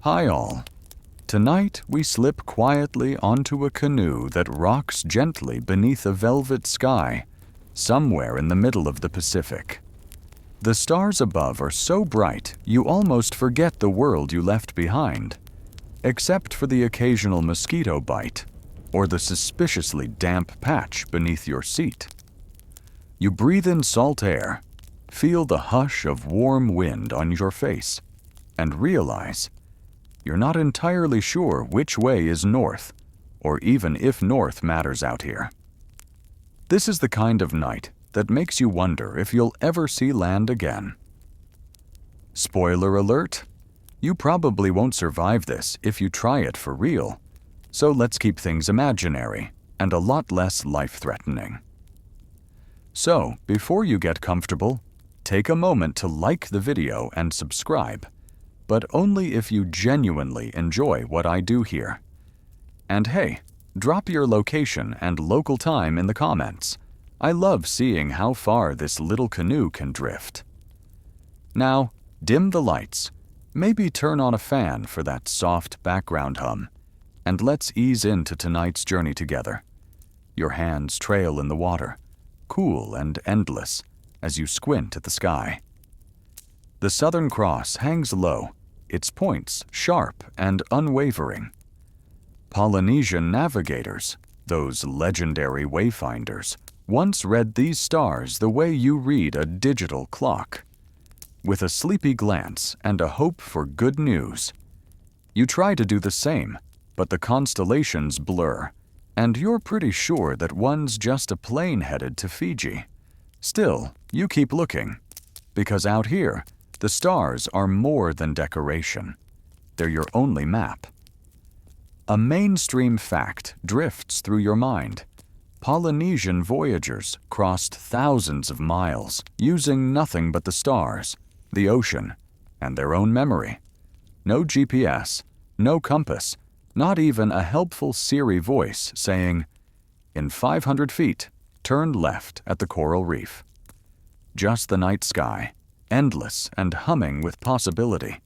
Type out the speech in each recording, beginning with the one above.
Hi all. Tonight we slip quietly onto a canoe that rocks gently beneath a velvet sky, somewhere in the middle of the Pacific. The stars above are so bright you almost forget the world you left behind, except for the occasional mosquito bite or the suspiciously damp patch beneath your seat. You breathe in salt air, feel the hush of warm wind on your face, and realize you're not entirely sure which way is north, or even if north matters out here. This is the kind of night that makes you wonder if you'll ever see land again. Spoiler alert, you probably won't survive this if you try it for real, so let's keep things imaginary and a lot less life-threatening. So, before you get comfortable, take a moment to like the video and subscribe, but only if you genuinely enjoy what I do here. And hey, drop your location and local time in the comments. I love seeing how far this little canoe can drift. Now, dim the lights, maybe turn on a fan for that soft background hum, and let's ease into tonight's journey together. Your hands trail in the water, cool and endless, as you squint at the sky. The Southern Cross hangs low, its points sharp and unwavering. Polynesian navigators, those legendary wayfinders, once read these stars the way you read a digital clock, with a sleepy glance and a hope for good news. You try to do the same, but the constellations blur, and you're pretty sure that one's just a plane headed to Fiji. Still, you keep looking, because out here, the stars are more than decoration. They're your only map. A mainstream fact drifts through your mind. Polynesian voyagers crossed thousands of miles using nothing but the stars, the ocean, and their own memory. No GPS, no compass, not even a helpful Siri voice saying, "In 500 feet, turn left at the coral reef." Just the night sky, endless and humming with possibility.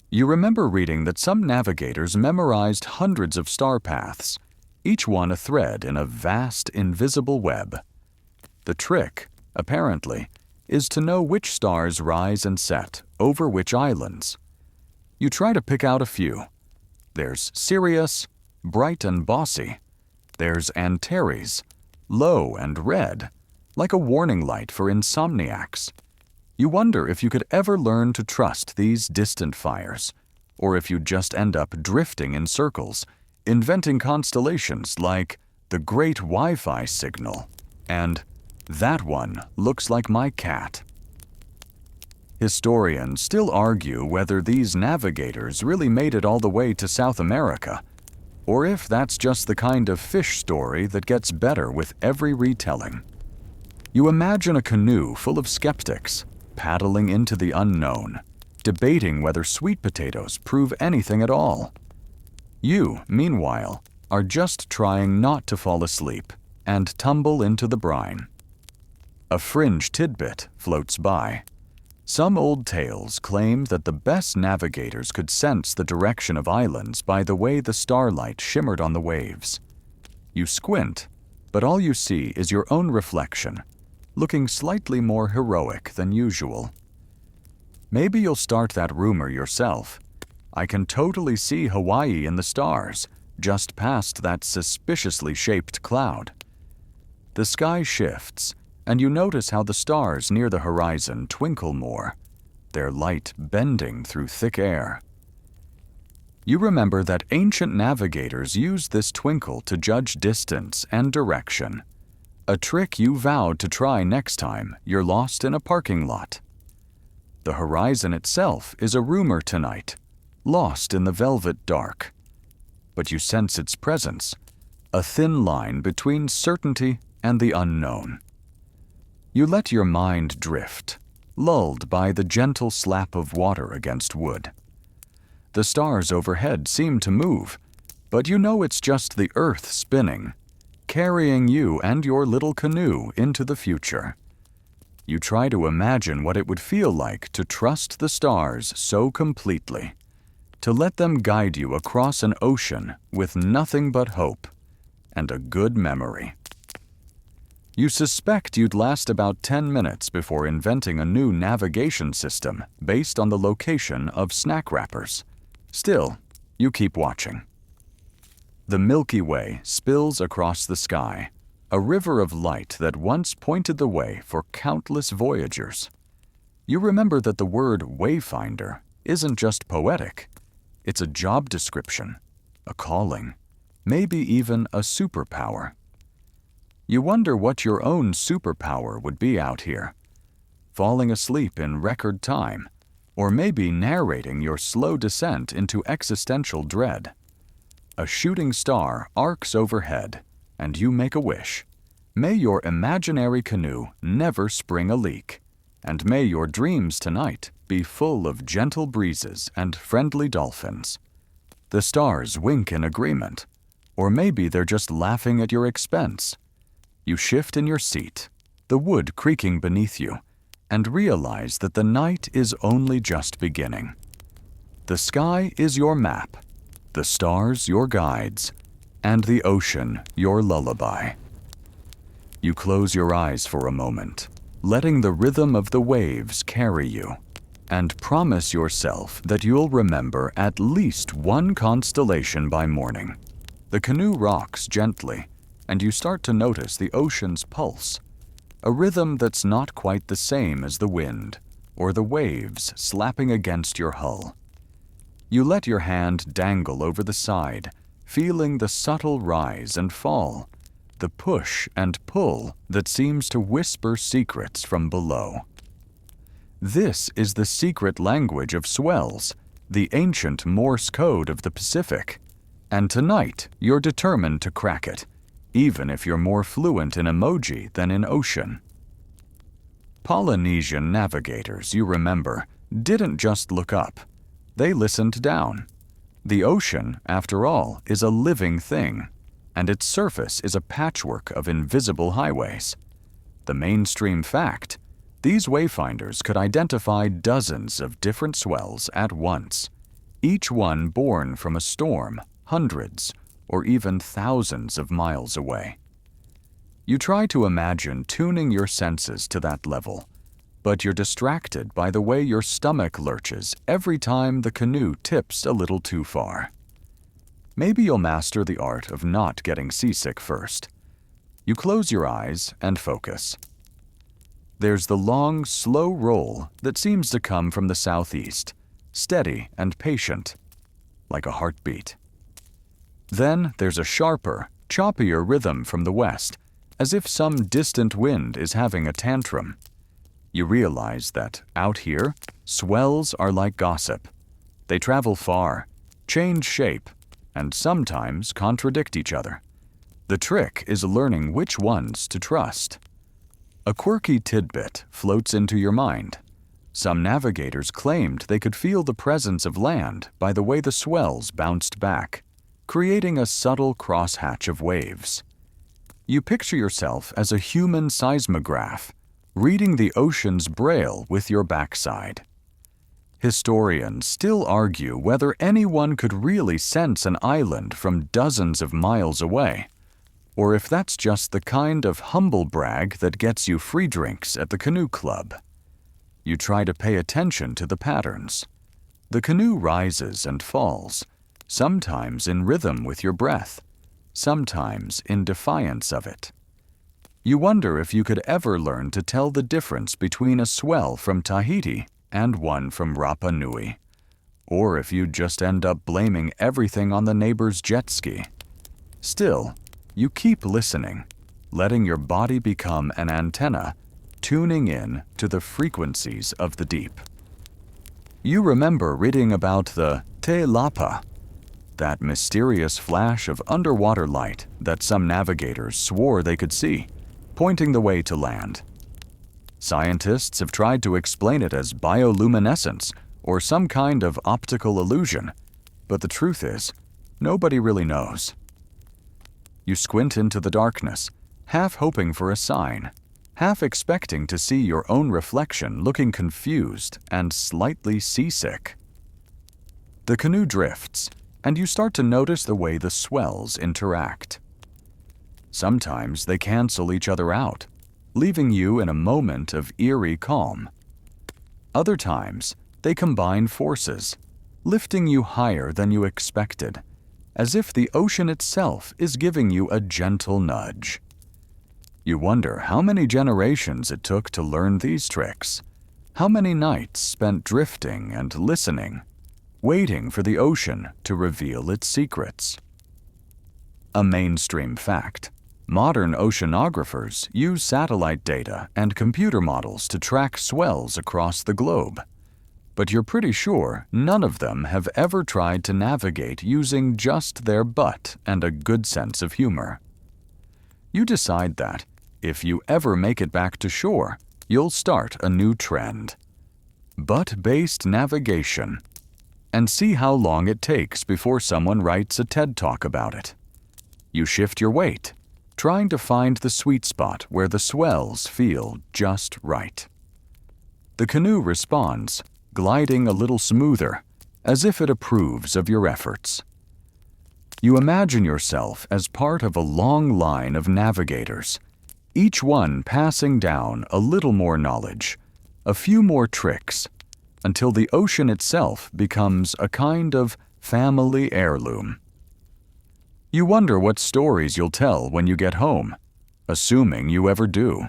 You remember reading that some navigators memorized hundreds of star paths, each one a thread in a vast, invisible web. The trick, apparently, is to know which stars rise and set over which islands. You try to pick out a few. There's Sirius, bright and bossy. There's Antares, low and red, like a warning light for insomniacs. You wonder if you could ever learn to trust these distant fires, or if you'd just end up drifting in circles, inventing constellations like the Great Wi-Fi Signal and "That one looks like my cat." Historians still argue whether these navigators really made it all the way to South America, or if that's just the kind of fish story that gets better with every retelling. You imagine a canoe full of skeptics, paddling into the unknown, debating whether sweet potatoes prove anything at all. You, meanwhile, are just trying not to fall asleep and tumble into the brine. A fringe tidbit floats by. Some old tales claim that the best navigators could sense the direction of islands by the way the starlight shimmered on the waves. You squint, but all you see is your own reflection, looking slightly more heroic than usual. Maybe you'll start that rumor yourself. I can totally see Hawaii in the stars, just past that suspiciously shaped cloud. The sky shifts, and you notice how the stars near the horizon twinkle more, their light bending through thick air. You remember that ancient navigators used this twinkle to judge distance and direction, a trick you vowed to try next time you're lost in a parking lot. The horizon itself is a rumor tonight, lost in the velvet dark. But you sense its presence, a thin line between certainty and the unknown. You let your mind drift, lulled by the gentle slap of water against wood. The stars overhead seem to move, but you know it's just the earth spinning, carrying you and your little canoe into the future. You try to imagine what it would feel like to trust the stars so completely. to let them guide you across an ocean with nothing but hope and a good memory. You suspect you'd last about 10 minutes before inventing a new navigation system based on the location of snack wrappers. Still, you keep watching. The Milky Way spills across the sky, a river of light that once pointed the way for countless voyagers. You remember that the word wayfinder isn't just poetic. It's a job description, a calling, maybe even a superpower. You wonder what your own superpower would be out here. Falling asleep in record time, or maybe narrating your slow descent into existential dread. A shooting star arcs overhead, and you make a wish. May your imaginary canoe never spring a leak, and may your dreams tonight be full of gentle breezes and friendly dolphins. The stars wink in agreement, or maybe they're just laughing at your expense. You shift in your seat, the wood creaking beneath you, and realize that the night is only just beginning. The sky is your map, the stars your guides, and the ocean your lullaby. You close your eyes for a moment, letting the rhythm of the waves carry you, and promise yourself that you'll remember at least one constellation by morning. The canoe rocks gently, and you start to notice the ocean's pulse, a rhythm that's not quite the same as the wind or the waves slapping against your hull. You let your hand dangle over the side, feeling the subtle rise and fall, the push and pull that seems to whisper secrets from below. This is the secret language of swells, the ancient Morse code of the Pacific, and tonight you're determined to crack it, even if you're more fluent in emoji than in ocean. Polynesian navigators, you remember, didn't just look up. They listened down. The ocean, after all, is a living thing, and its surface is a patchwork of invisible highways. The mainstream fact: these wayfinders could identify dozens of different swells at once, each one born from a storm hundreds or even thousands of miles away. You try to imagine tuning your senses to that level, but you're distracted by the way your stomach lurches every time the canoe tips a little too far. Maybe you'll master the art of not getting seasick first. You close your eyes and focus. There's the long, slow roll that seems to come from the southeast, steady and patient, like a heartbeat. Then there's a sharper, choppier rhythm from the west, as if some distant wind is having a tantrum. You realize that, out here, swells are like gossip. They travel far, change shape, and sometimes contradict each other. The trick is learning which ones to trust. A quirky tidbit floats into your mind. Some navigators claimed they could feel the presence of land by the way the swells bounced back, creating a subtle crosshatch of waves. You picture yourself as a human seismograph, reading the ocean's braille with your backside. Historians still argue whether anyone could really sense an island from dozens of miles away, or if that's just the kind of humble brag that gets you free drinks at the canoe club. You try to pay attention to the patterns. The canoe rises and falls, sometimes in rhythm with your breath, sometimes in defiance of it. You wonder if you could ever learn to tell the difference between a swell from Tahiti and one from Rapa Nui, or if you'd just end up blaming everything on the neighbor's jet ski. Still, you keep listening, letting your body become an antenna, tuning in to the frequencies of the deep. You remember reading about the Te Lapa, that mysterious flash of underwater light that some navigators swore they could see, pointing the way to land. Scientists have tried to explain it as bioluminescence or some kind of optical illusion, but the truth is, nobody really knows. You squint into the darkness, half hoping for a sign, half expecting to see your own reflection looking confused and slightly seasick. The canoe drifts, and you start to notice the way the swells interact. Sometimes they cancel each other out, leaving you in a moment of eerie calm. Other times, they combine forces, lifting you higher than you expected, as if the ocean itself is giving you a gentle nudge. You wonder how many generations it took to learn these tricks, how many nights spent drifting and listening, waiting for the ocean to reveal its secrets. A mainstream fact: modern oceanographers use satellite data and computer models to track swells across the globe. But you're pretty sure none of them have ever tried to navigate using just their butt and a good sense of humor. You decide that, if you ever make it back to shore, you'll start a new trend: butt-based navigation, and see how long it takes before someone writes a TED Talk about it. You shift your weight, trying to find the sweet spot where the swells feel just right. The canoe responds, gliding a little smoother, as if it approves of your efforts. You imagine yourself as part of a long line of navigators, each one passing down a little more knowledge, a few more tricks, until the ocean itself becomes a kind of family heirloom. You wonder what stories you'll tell when you get home, assuming you ever do.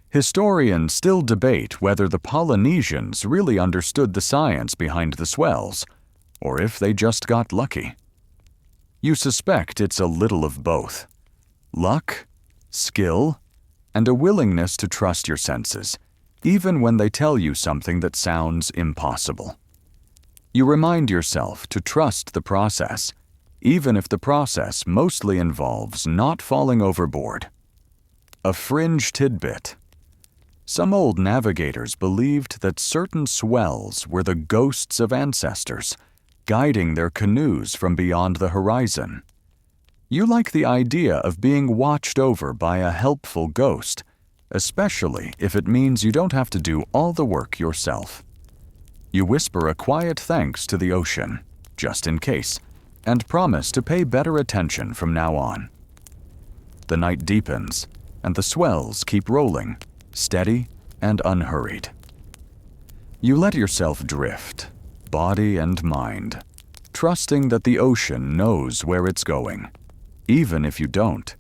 Historians still debate whether the Polynesians really understood the science behind the swells, or if they just got lucky. You suspect it's a little of both: luck, skill, and a willingness to trust your senses, even when they tell you something that sounds impossible. You remind yourself to trust the process, even if the process mostly involves not falling overboard. A fringe tidbit: some old navigators believed that certain swells were the ghosts of ancestors, guiding their canoes from beyond the horizon. You like the idea of being watched over by a helpful ghost, especially if it means you don't have to do all the work yourself. You whisper a quiet thanks to the ocean, just in case, and promise to pay better attention from now on. The night deepens, and the swells keep rolling, steady and unhurried. You let yourself drift, body and mind, trusting that the ocean knows where it's going, even if you don't.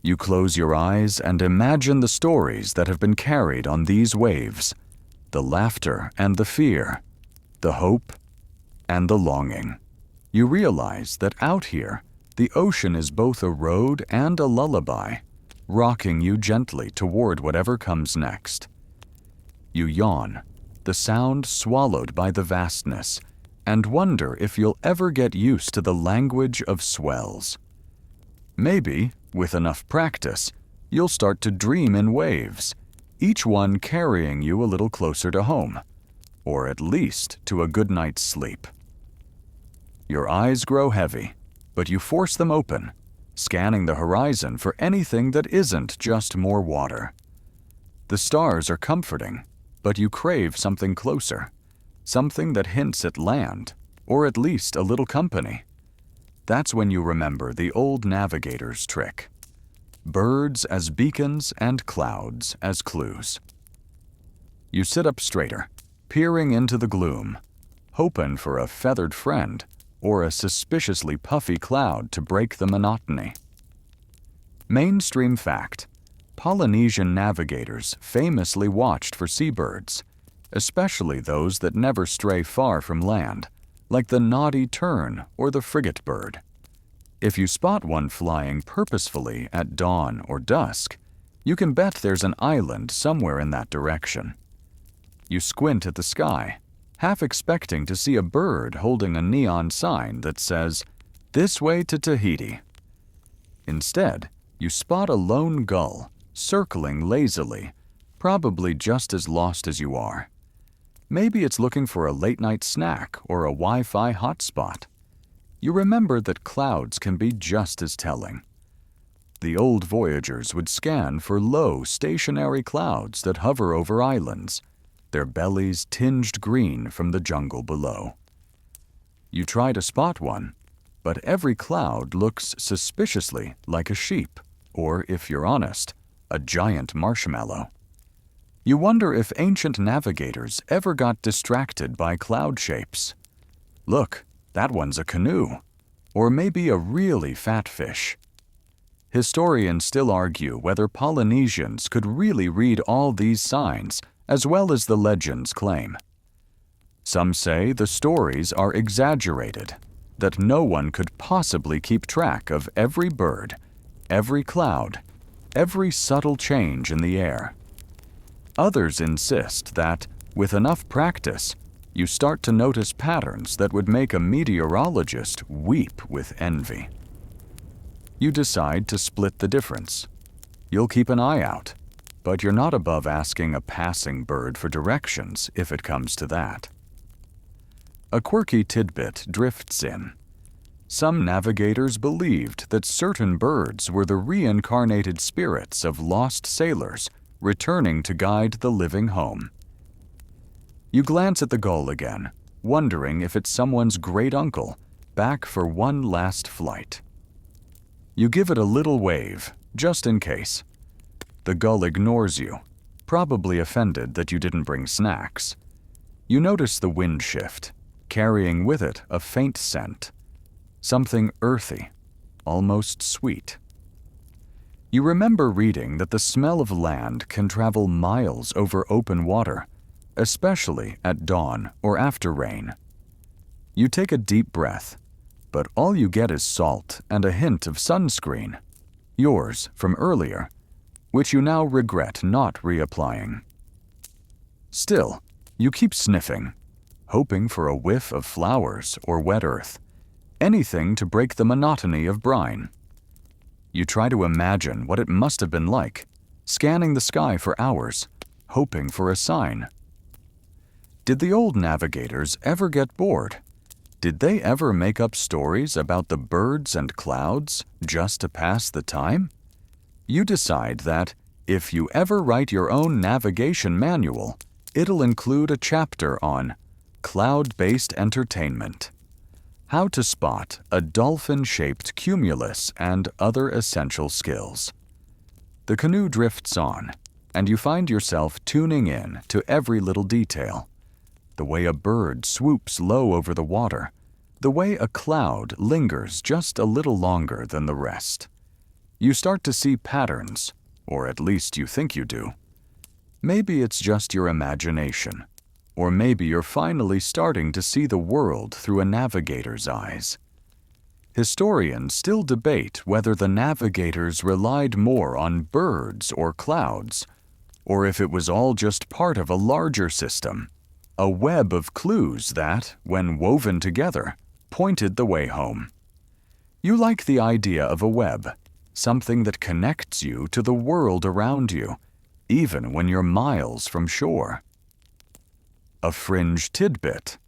You close your eyes and imagine the stories that have been carried on these waves, the laughter and the fear, the hope and the longing. You realize that out here, the ocean is both a road and a lullaby, rocking you gently toward whatever comes next. You yawn, the sound swallowed by the vastness, and wonder if you'll ever get used to the language of swells. Maybe, with enough practice, you'll start to dream in waves, each one carrying you a little closer to home, or at least to a good night's sleep. Your eyes grow heavy, but you force them open, scanning the horizon for anything that isn't just more water. The stars are comforting, but you crave something closer, something that hints at land, or at least a little company. That's when you remember the old navigator's trick: birds as beacons and clouds as clues. You sit up straighter, peering into the gloom, hoping for a feathered friend or a suspiciously puffy cloud to break the monotony. Mainstream fact: Polynesian navigators famously watched for seabirds, especially those that never stray far from land, like the naughty tern or the frigate bird. If you spot one flying purposefully at dawn or dusk, you can bet there's an island somewhere in that direction. You squint at the sky, half expecting to see a bird holding a neon sign that says, "This way to Tahiti." Instead, you spot a lone gull, circling lazily, probably just as lost as you are. Maybe it's looking for a late-night snack or a Wi-Fi hotspot. You remember that clouds can be just as telling. The old voyagers would scan for low, stationary clouds that hover over islands, their bellies tinged green from the jungle below. You try to spot one, but every cloud looks suspiciously like a sheep, or, if you're honest, a giant marshmallow. You wonder if ancient navigators ever got distracted by cloud shapes. Look, that one's a canoe, or maybe a really fat fish. Historians still argue whether Polynesians could really read all these signs as well as the legends claim. Some say the stories are exaggerated, that no one could possibly keep track of every bird, every cloud, every subtle change in the air. Others insist that, with enough practice, you start to notice patterns that would make a meteorologist weep with envy. You decide to split the difference. You'll keep an eye out, but you're not above asking a passing bird for directions if it comes to that. A quirky tidbit drifts in. Some navigators believed that certain birds were the reincarnated spirits of lost sailors returning to guide the living home. You glance at the gull again, wondering if it's someone's great uncle back for one last flight. You give it a little wave, just in case. The gull ignores you, probably offended that you didn't bring snacks. You notice the wind shift, carrying with it a faint scent, something earthy, almost sweet. You remember reading that the smell of land can travel miles over open water, especially at dawn or after rain. You take a deep breath, but all you get is salt and a hint of sunscreen, yours from earlier, which you now regret not reapplying. Still, you keep sniffing, hoping for a whiff of flowers or wet earth, anything to break the monotony of brine. You try to imagine what it must have been like, scanning the sky for hours, hoping for a sign. Did the old navigators ever get bored? Did they ever make up stories about the birds and clouds just to pass the time? You decide that, if you ever write your own navigation manual, it'll include a chapter on cloud-based entertainment. How to spot a dolphin-shaped cumulus and other essential skills. The canoe drifts on, and you find yourself tuning in to every little detail. The way a bird swoops low over the water, the way a cloud lingers just a little longer than the rest. You start to see patterns, or at least you think you do. Maybe it's just your imagination. Or maybe you're finally starting to see the world through a navigator's eyes. Historians still debate whether the navigators relied more on birds or clouds, or if it was all just part of a larger system, a web of clues that, when woven together, pointed the way home. You like the idea of a web, something that connects you to the world around you, even when you're miles from shore. A fringe tidbit.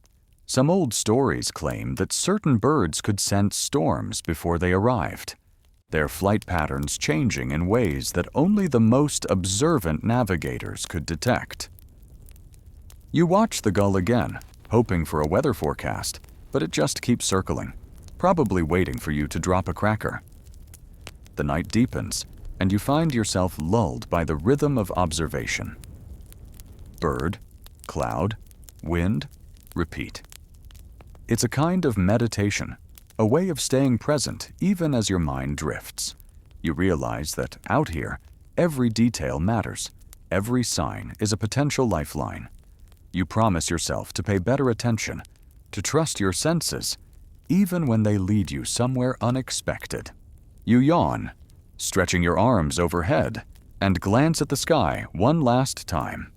Some old stories claim that certain birds could sense storms before they arrived, their flight patterns changing in ways that only the most observant navigators could detect. You watch the gull again, hoping for a weather forecast, but it just keeps circling, probably waiting for you to drop a cracker. The night deepens, and you find yourself lulled by the rhythm of observation. Bird, cloud, wind, repeat. It's a kind of meditation, a way of staying present even as your mind drifts. You realize that out here, every detail matters. Every sign is a potential lifeline. You promise yourself to pay better attention, to trust your senses, even when they lead you somewhere unexpected. You yawn, stretching your arms overhead, and glance at the sky one last time.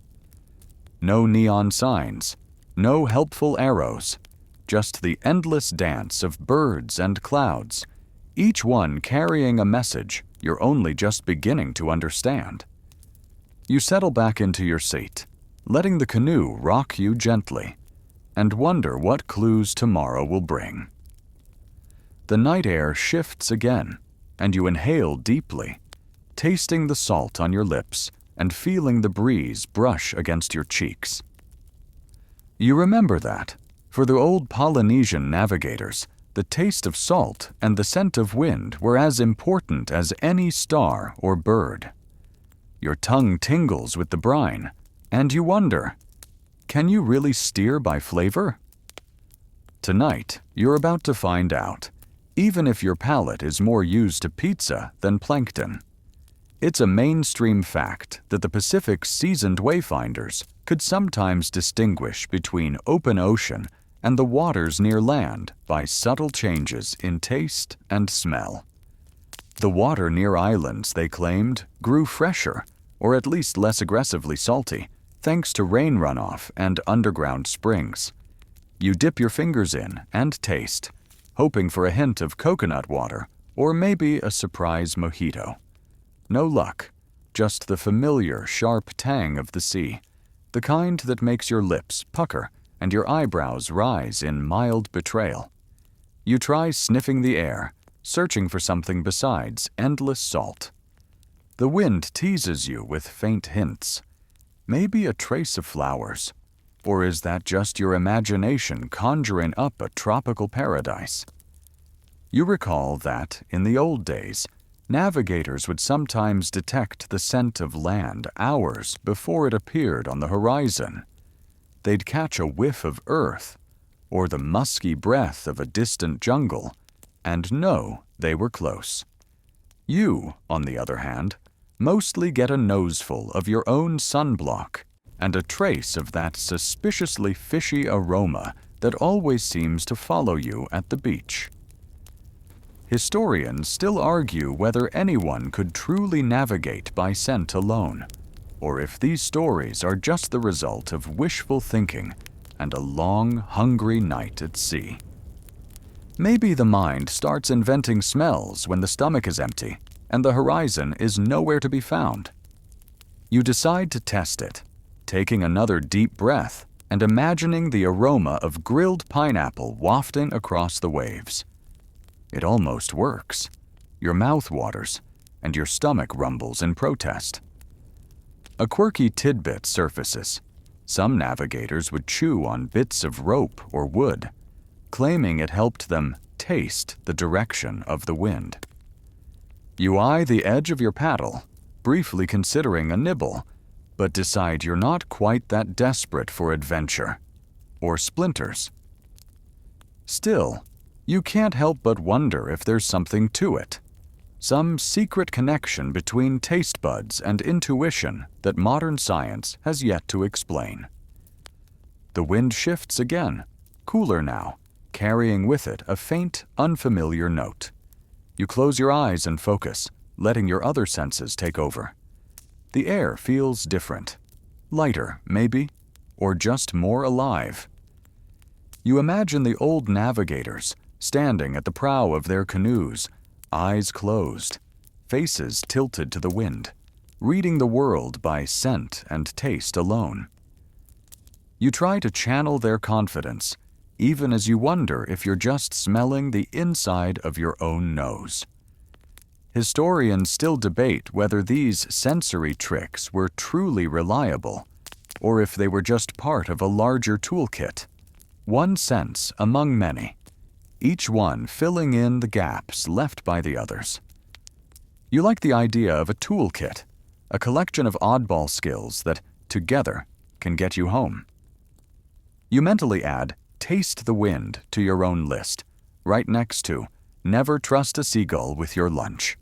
No neon signs, no helpful arrows, just the endless dance of birds and clouds, each one carrying a message you're only just beginning to understand. You settle back into your seat, letting the canoe rock you gently, and wonder what clues tomorrow will bring. The night air shifts again, and you inhale deeply, tasting the salt on your lips and feeling the breeze brush against your cheeks. You remember that, For the old Polynesian navigators, the taste of salt and the scent of wind were as important as any star or bird. Your tongue tingles with the brine, and you wonder, can you really steer by flavor? Tonight, you're about to find out, even if your palate is more used to pizza than plankton. It's a mainstream fact that the Pacific's seasoned wayfinders could sometimes distinguish between open ocean and the waters near land by subtle changes in taste and smell. The water near islands, they claimed, grew fresher, or at least less aggressively salty, thanks to rain runoff and underground springs. You dip your fingers in and taste, hoping for a hint of coconut water or maybe a surprise mojito. No luck, just the familiar sharp tang of the sea, the kind that makes your lips pucker and your eyebrows rise in mild betrayal. You try sniffing the air, searching for something besides endless salt. The wind teases you with faint hints. Maybe a trace of flowers. Or is that just your imagination conjuring up a tropical paradise? You recall that, in the old days, navigators would sometimes detect the scent of land hours before it appeared on the horizon. They'd catch a whiff of earth, or the musky breath of a distant jungle, and know they were close. You, on the other hand, mostly get a noseful of your own sunblock and a trace of that suspiciously fishy aroma that always seems to follow you at the beach. Historians still argue whether anyone could truly navigate by scent alone, or if these stories are just the result of wishful thinking and a long, hungry night at sea. Maybe the mind starts inventing smells when the stomach is empty and the horizon is nowhere to be found. You decide to test it, taking another deep breath and imagining the aroma of grilled pineapple wafting across the waves. It almost works. Your mouth waters, and your stomach rumbles in protest. A quirky tidbit surfaces. Some navigators would chew on bits of rope or wood, claiming it helped them taste the direction of the wind. You eye the edge of your paddle, briefly considering a nibble, but decide you're not quite that desperate for adventure or splinters. Still, you can't help but wonder if there's something to it. Some secret connection between taste buds and intuition that modern science has yet to explain. The wind shifts again, cooler now, carrying with it a faint, unfamiliar note. You close your eyes and focus, letting your other senses take over. The air feels different. Lighter, maybe, or just more alive. You imagine the old navigators standing at the prow of their canoes, eyes closed, faces tilted to the wind, reading the world by scent and taste alone. You try to channel their confidence, even as you wonder if you're just smelling the inside of your own nose. Historians still debate whether these sensory tricks were truly reliable, or if they were just part of a larger toolkit, one sense among many, each one filling in the gaps left by the others. You like the idea of a toolkit, a collection of oddball skills that, together, can get you home. You mentally add taste the wind to your own list, right next to never trust a seagull with your lunch.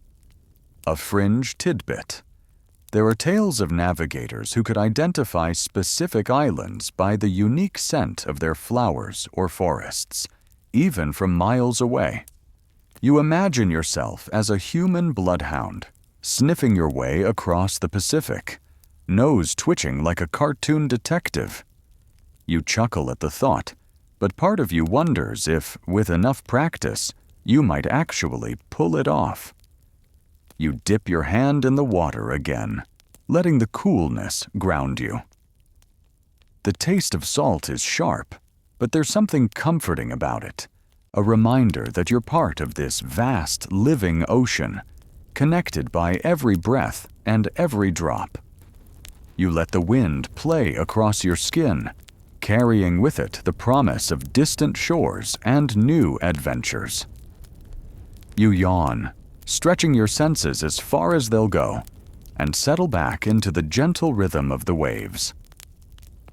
A fringe tidbit. There are tales of navigators who could identify specific islands by the unique scent of their flowers or forests, even from miles away. You imagine yourself as a human bloodhound, sniffing your way across the Pacific, nose twitching like a cartoon detective. You chuckle at the thought, but part of you wonders if, with enough practice, you might actually pull it off. You dip your hand in the water again, letting the coolness ground you. The taste of salt is sharp, but there's something comforting about it, a reminder that you're part of this vast, living ocean, connected by every breath and every drop. You let the wind play across your skin, carrying with it the promise of distant shores and new adventures. You yawn, stretching your senses as far as they'll go, and settle back into the gentle rhythm of the waves.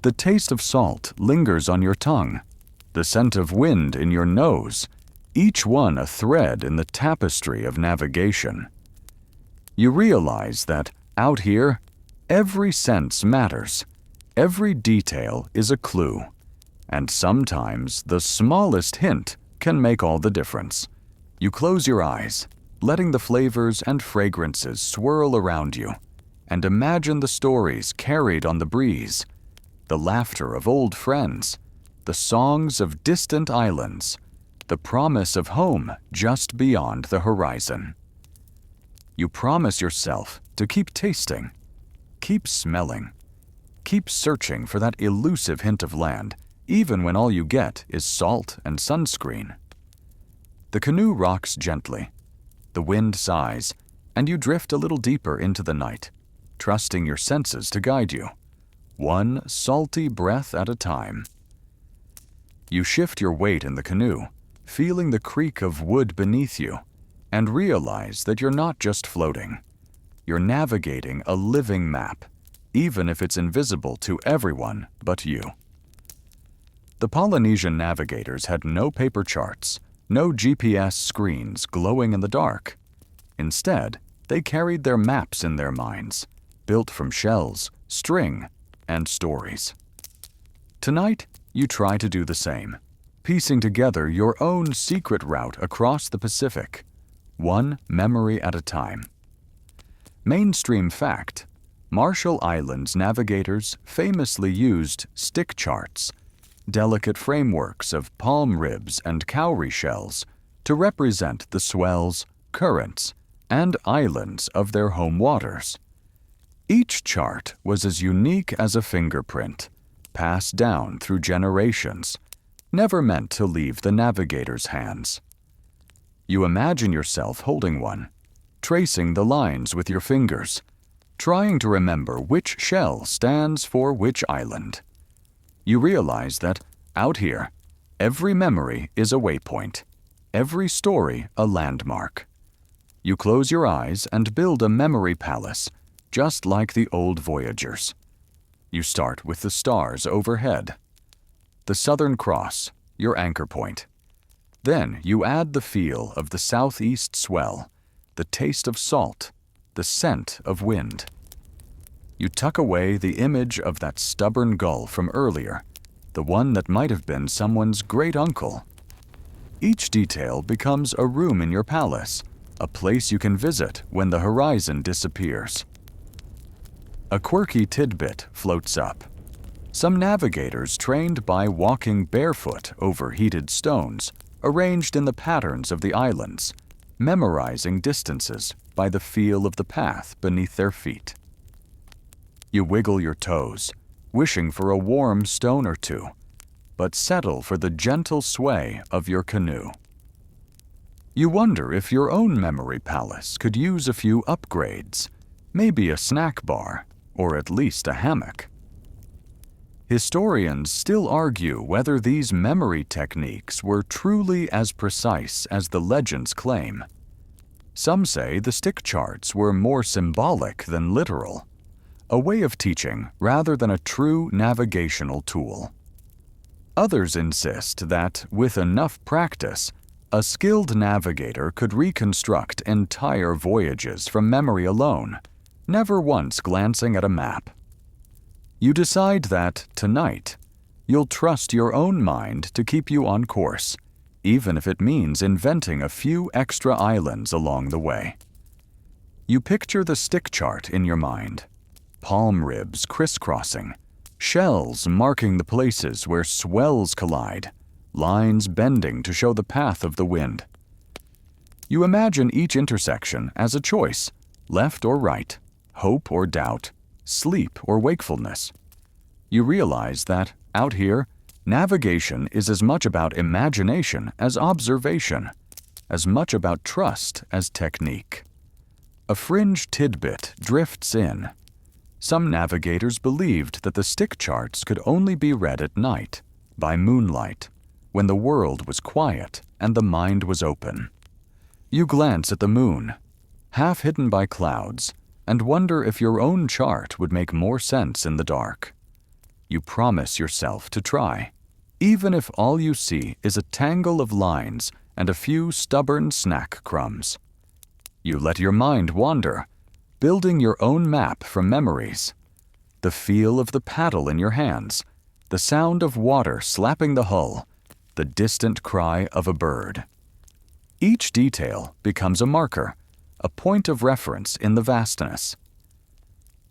The taste of salt lingers on your tongue, the scent of wind in your nose, each one a thread in the tapestry of navigation. You realize that, out here, every sense matters, every detail is a clue, and sometimes the smallest hint can make all the difference. You close your eyes, letting the flavors and fragrances swirl around you, and imagine the stories carried on the breeze, the laughter of old friends, the songs of distant islands, the promise of home just beyond the horizon. You promise yourself to keep tasting, keep smelling, keep searching for that elusive hint of land, even when all you get is salt and sunscreen. The canoe rocks gently, the wind sighs, and you drift a little deeper into the night, trusting your senses to guide you, one salty breath at a time. You shift your weight in the canoe, feeling the creak of wood beneath you, and realize that you're not just floating. You're navigating a living map, even if it's invisible to everyone but you. The Polynesian navigators had no paper charts, no GPS screens glowing in the dark. Instead, they carried their maps in their minds, built from shells, string, and stories. Tonight, you try to do the same, piecing together your own secret route across the Pacific, one memory at a time. Mainstream fact: Marshall Islands navigators famously used stick charts, delicate frameworks of palm ribs and cowrie shells, to represent the swells, currents, and islands of their home waters. Each chart was as unique as a fingerprint, passed down through generations, never meant to leave the navigator's hands. You imagine yourself holding one, tracing the lines with your fingers, trying to remember which shell stands for which island. You realize that, out here, every memory is a waypoint, every story a landmark. You close your eyes and build a memory palace, just like the old voyagers. You start with the stars overhead. The Southern Cross, your anchor point. Then you add the feel of the southeast swell, the taste of salt, the scent of wind. You tuck away the image of that stubborn gull from earlier, the one that might have been someone's great uncle. Each detail becomes a room in your palace, a place you can visit when the horizon disappears. A quirky tidbit floats up. Some navigators trained by walking barefoot over heated stones, arranged in the patterns of the islands, memorizing distances by the feel of the path beneath their feet. You wiggle your toes, wishing for a warm stone or two, but settle for the gentle sway of your canoe. You wonder if your own memory palace could use a few upgrades, maybe a snack bar, or at least a hammock. Historians still argue whether these memory techniques were truly as precise as the legends claim. Some say the stick charts were more symbolic than literal, a way of teaching rather than a true navigational tool. Others insist that, with enough practice, a skilled navigator could reconstruct entire voyages from memory alone, never once glancing at a map. You decide that, tonight, you'll trust your own mind to keep you on course, even if it means inventing a few extra islands along the way. You picture the stick chart in your mind, palm ribs crisscrossing, shells marking the places where swells collide, lines bending to show the path of the wind. You imagine each intersection as a choice, left or right, hope or doubt, sleep or wakefulness. You realize that, out here, navigation is as much about imagination as observation, as much about trust as technique. A fringe tidbit drifts in. Some navigators believed that the stick charts could only be read at night, by moonlight, when the world was quiet and the mind was open. You glance at the moon, half hidden by clouds, and wonder if your own chart would make more sense in the dark. You promise yourself to try, even if all you see is a tangle of lines and a few stubborn snack crumbs. You let your mind wander, building your own map from memories. The feel of the paddle in your hands, the sound of water slapping the hull, the distant cry of a bird. Each detail becomes a marker, a point of reference in the vastness.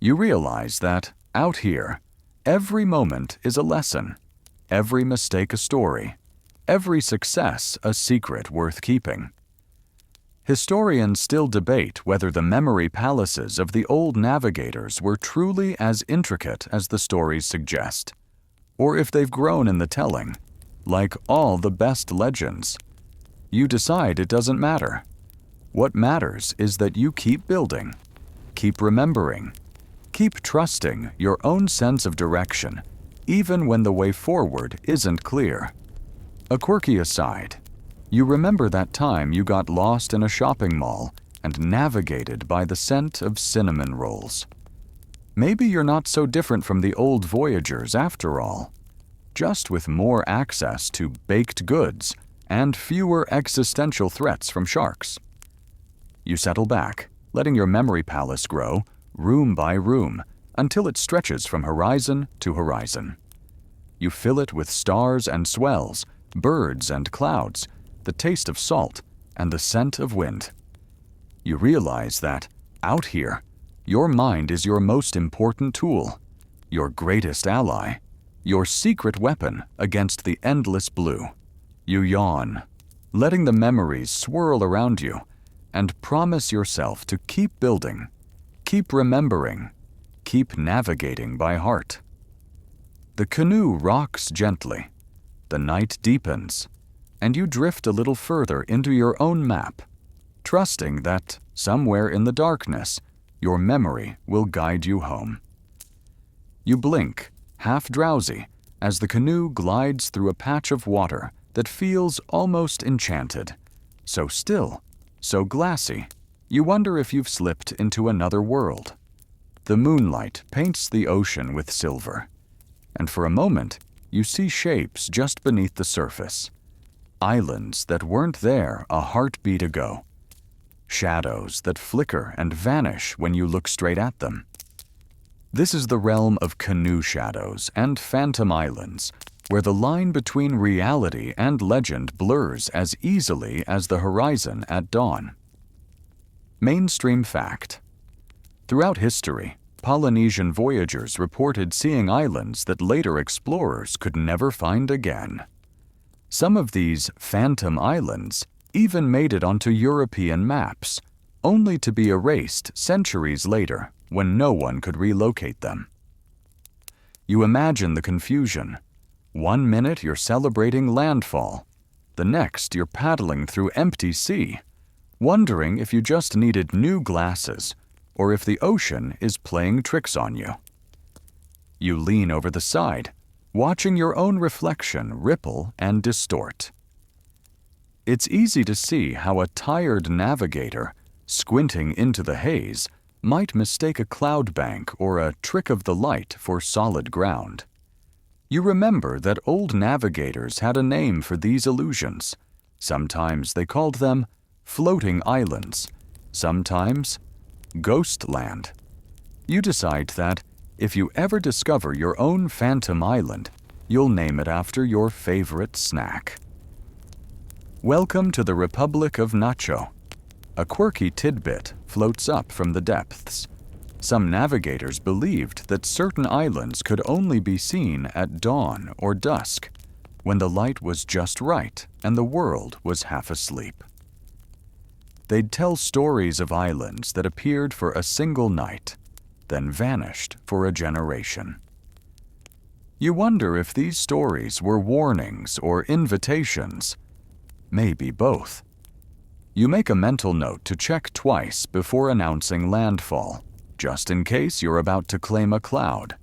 You realize that, out here, every moment is a lesson, every mistake a story, every success a secret worth keeping. Historians still debate whether the memory palaces of the old navigators were truly as intricate as the stories suggest, or if they've grown in the telling, like all the best legends. You decide it doesn't matter. What matters is that you keep building, keep remembering, keep trusting your own sense of direction, even when the way forward isn't clear. A quirky aside, you remember that time you got lost in a shopping mall and navigated by the scent of cinnamon rolls. Maybe you're not so different from the old voyagers after all, just with more access to baked goods and fewer existential threats from sharks. You settle back, letting your memory palace grow, room by room, until it stretches from horizon to horizon. You fill it with stars and swells, birds and clouds, the taste of salt, and the scent of wind. You realize that, out here, your mind is your most important tool, your greatest ally, your secret weapon against the endless blue. You yawn, letting the memories swirl around you, and promise yourself to keep building, keep remembering, keep navigating by heart. The canoe rocks gently, the night deepens, and you drift a little further into your own map, trusting that, somewhere in the darkness, your memory will guide you home. You blink, half drowsy, as the canoe glides through a patch of water that feels almost enchanted, so still, so glassy, you wonder if you've slipped into another world. The moonlight paints the ocean with silver, and for a moment, you see shapes just beneath the surface. Islands that weren't there a heartbeat ago. Shadows that flicker and vanish when you look straight at them. This is the realm of canoe shadows and phantom islands, where the line between reality and legend blurs as easily as the horizon at dawn. Mainstream fact. Throughout history, Polynesian voyagers reported seeing islands that later explorers could never find again. Some of these phantom islands even made it onto European maps, only to be erased centuries later when no one could relocate them. You imagine the confusion. One minute you're celebrating landfall, the next you're paddling through empty sea, wondering if you just needed new glasses or if the ocean is playing tricks on you. You lean over the side, watching your own reflection ripple and distort. It's easy to see how a tired navigator, squinting into the haze, might mistake a cloud bank or a trick of the light for solid ground. You remember that old navigators had a name for these illusions. Sometimes they called them floating islands, sometimes ghost land. You decide that if you ever discover your own phantom island, you'll name it after your favorite snack. Welcome to the Republic of Nacho. A quirky tidbit floats up from the depths. Some navigators believed that certain islands could only be seen at dawn or dusk, when the light was just right and the world was half asleep. They'd tell stories of islands that appeared for a single night, then vanished for a generation. You wonder if these stories were warnings or invitations. Maybe both. You make a mental note to check twice before announcing landfall. just in case you're about to claim a cloud.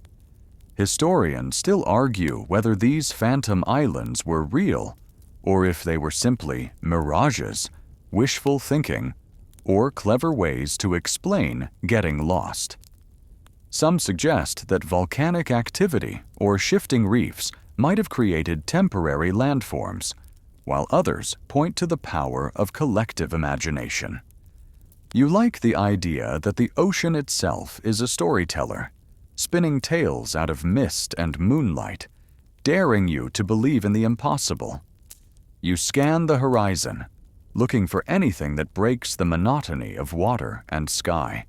Historians still argue whether these phantom islands were real or if they were simply mirages, wishful thinking, or clever ways to explain getting lost. Some suggest that volcanic activity or shifting reefs might have created temporary landforms, while others point to the power of collective imagination. You like the idea that the ocean itself is a storyteller, spinning tales out of mist and moonlight, daring you to believe in the impossible. You scan the horizon, looking for anything that breaks the monotony of water and sky.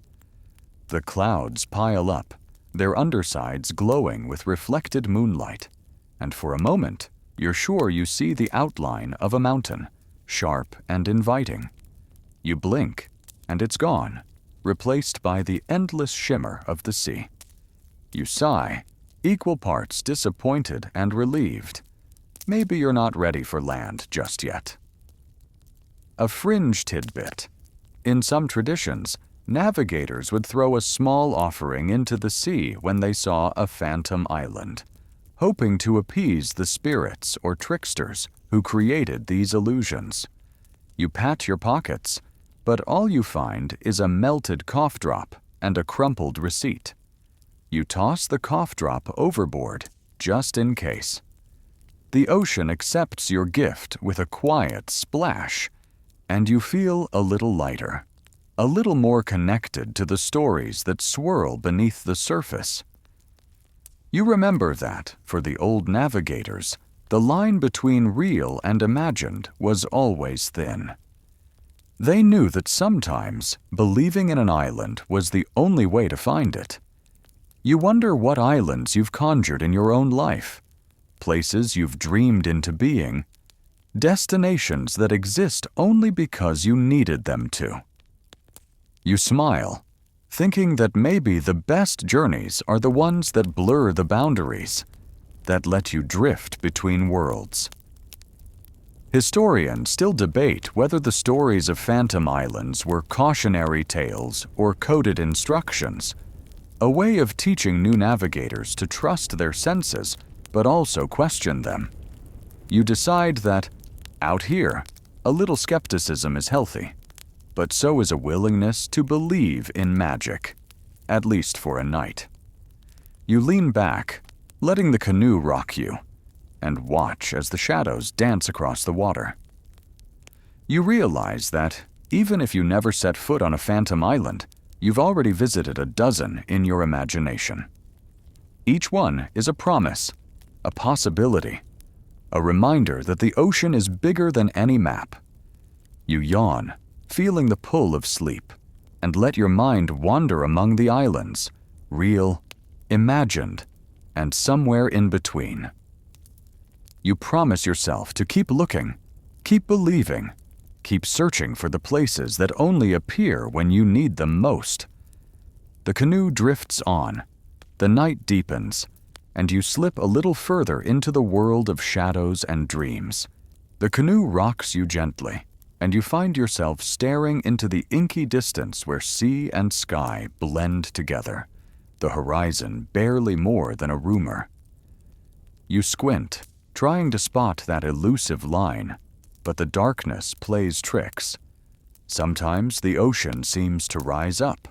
The clouds pile up, their undersides glowing with reflected moonlight, and for a moment, you're sure you see the outline of a mountain, sharp and inviting. You blink, and it's gone, replaced by the endless shimmer of the sea. You sigh, equal parts disappointed and relieved. Maybe you're not ready for land just yet. A fringe tidbit. In some traditions, navigators would throw a small offering into the sea when they saw a phantom island, hoping to appease the spirits or tricksters who created these illusions. You pat your pockets, but all you find is a melted cough drop and a crumpled receipt. You toss the cough drop overboard, just in case. The ocean accepts your gift with a quiet splash, and you feel a little lighter, a little more connected to the stories that swirl beneath the surface. You remember that, for the old navigators, the line between real and imagined was always thin. They knew that sometimes believing in an island was the only way to find it. You wonder what islands you've conjured in your own life, places you've dreamed into being, destinations that exist only because you needed them to. You smile, thinking that maybe the best journeys are the ones that blur the boundaries, that let you drift between worlds. Historians still debate whether the stories of phantom islands were cautionary tales or coded instructions, a way of teaching new navigators to trust their senses but also question them. You decide that, out here, a little skepticism is healthy, but so is a willingness to believe in magic, at least for a night. You lean back, letting the canoe rock you, and watch as the shadows dance across the water. You realize that, even if you never set foot on a phantom island, you've already visited a dozen in your imagination. Each one is a promise, a possibility, a reminder that the ocean is bigger than any map. You yawn, feeling the pull of sleep, and let your mind wander among the islands, real, imagined, and somewhere in between. You promise yourself to keep looking, keep believing, keep searching for the places that only appear when you need them most. The canoe drifts on, the night deepens, and you slip a little further into the world of shadows and dreams. The canoe rocks you gently, and you find yourself staring into the inky distance where sea and sky blend together, the horizon barely more than a rumor. You squint, trying to spot that elusive line, but the darkness plays tricks. Sometimes the ocean seems to rise up.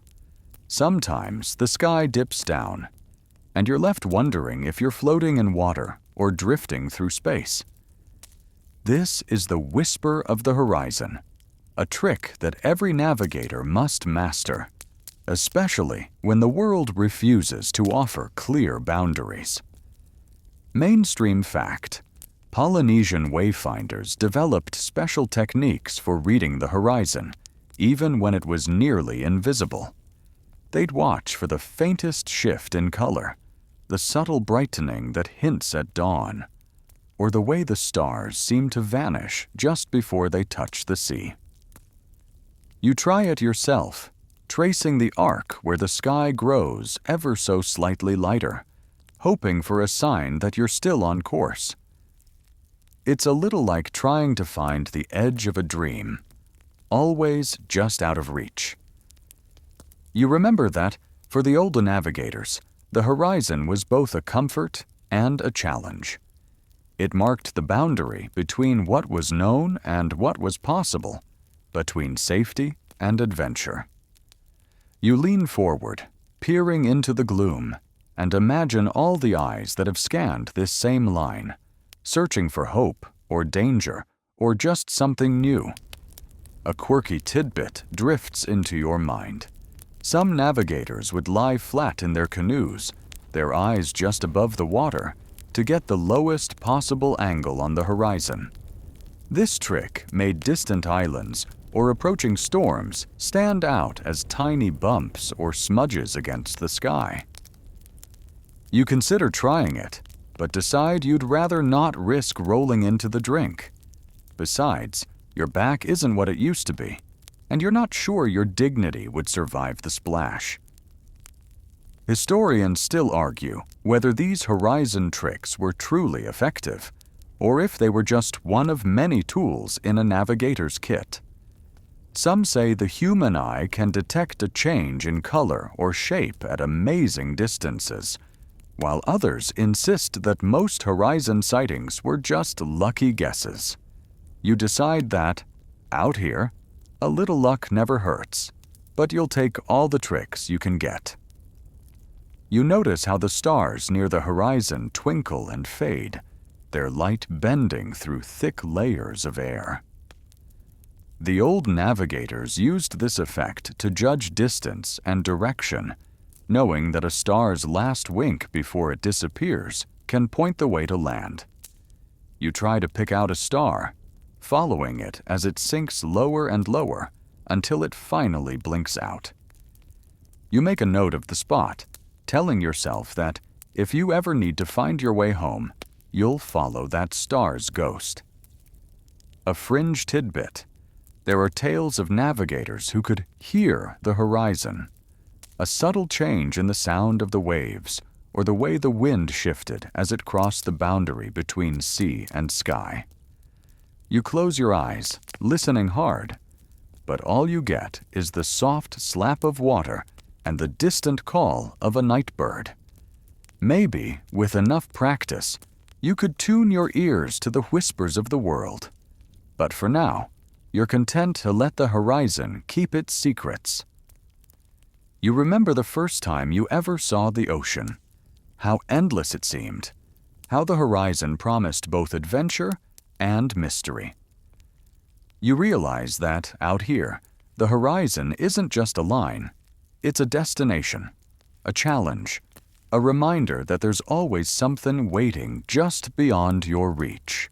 Sometimes the sky dips down, and you're left wondering if you're floating in water or drifting through space. This is the whisper of the horizon, a trick that every navigator must master, especially when the world refuses to offer clear boundaries. Mainstream fact: Polynesian wayfinders developed special techniques for reading the horizon, even when it was nearly invisible. They'd watch for the faintest shift in color, the subtle brightening that hints at dawn, or the way the stars seem to vanish just before they touch the sea. You try it yourself, tracing the arc where the sky grows ever so slightly lighter, hoping for a sign that you're still on course. It's a little like trying to find the edge of a dream, always just out of reach. You remember that, For the older navigators, the horizon was both a comfort and a challenge. It marked the boundary between what was known and what was possible, between safety and adventure. You lean forward, peering into the gloom, and imagine all the eyes that have scanned this same line, searching for hope or danger or just something new. A quirky tidbit drifts into your mind. Some navigators would lie flat in their canoes, their eyes just above the water, to get the lowest possible angle on the horizon. This trick made distant islands or approaching storms stand out as tiny bumps or smudges against the sky. You consider trying it, but decide you'd rather not risk rolling into the drink. Besides, your back isn't what it used to be, and you're not sure your dignity would survive the splash. Historians still argue whether these horizon tricks were truly effective, or if they were just one of many tools in a navigator's kit. Some say the human eye can detect a change in color or shape at amazing distances, while others insist that most horizon sightings were just lucky guesses. You decide that, out here, a little luck never hurts, but you'll take all the tricks you can get. You notice how the stars near the horizon twinkle and fade, their light bending through thick layers of air. The old navigators used this effect to judge distance and direction, knowing that a star's last wink before it disappears can point the way to land. You try to pick out a star, following it as it sinks lower and lower until it finally blinks out. You make a note of the spot, telling yourself that if you ever need to find your way home, you'll follow that star's ghost. A fringe tidbit: there are tales of navigators who could hear the horizon. A subtle change in the sound of the waves or the way the wind shifted as it crossed the boundary between sea and sky. You close your eyes, listening hard, but all you get is the soft slap of water and the distant call of a night bird. Maybe, with enough practice, you could tune your ears to the whispers of the world. But for now, you're content to let the horizon keep its secrets. You remember the first time you ever saw the ocean, how endless it seemed, how the horizon promised both adventure and mystery. You realize that, out here, the horizon isn't just a line, it's a destination, a challenge, a reminder that there's always something waiting just beyond your reach.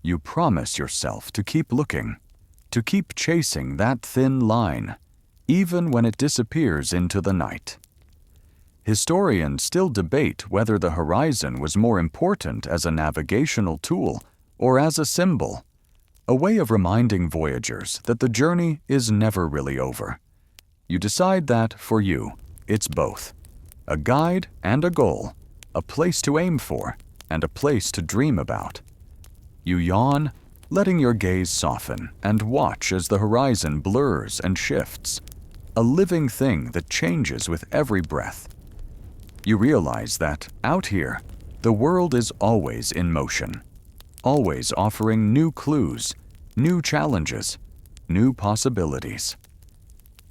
You promise yourself to keep looking, to keep chasing that thin line, even when it disappears into the night. Historians still debate whether the horizon was more important as a navigational tool or as a symbol, a way of reminding voyagers that the journey is never really over. You decide that, for you, it's both: a guide and a goal, a place to aim for, and a place to dream about. You yawn, letting your gaze soften, and watch as the horizon blurs and shifts, a living thing that changes with every breath. You realize that, out here, the world is always in motion, always offering new clues, new challenges, new possibilities.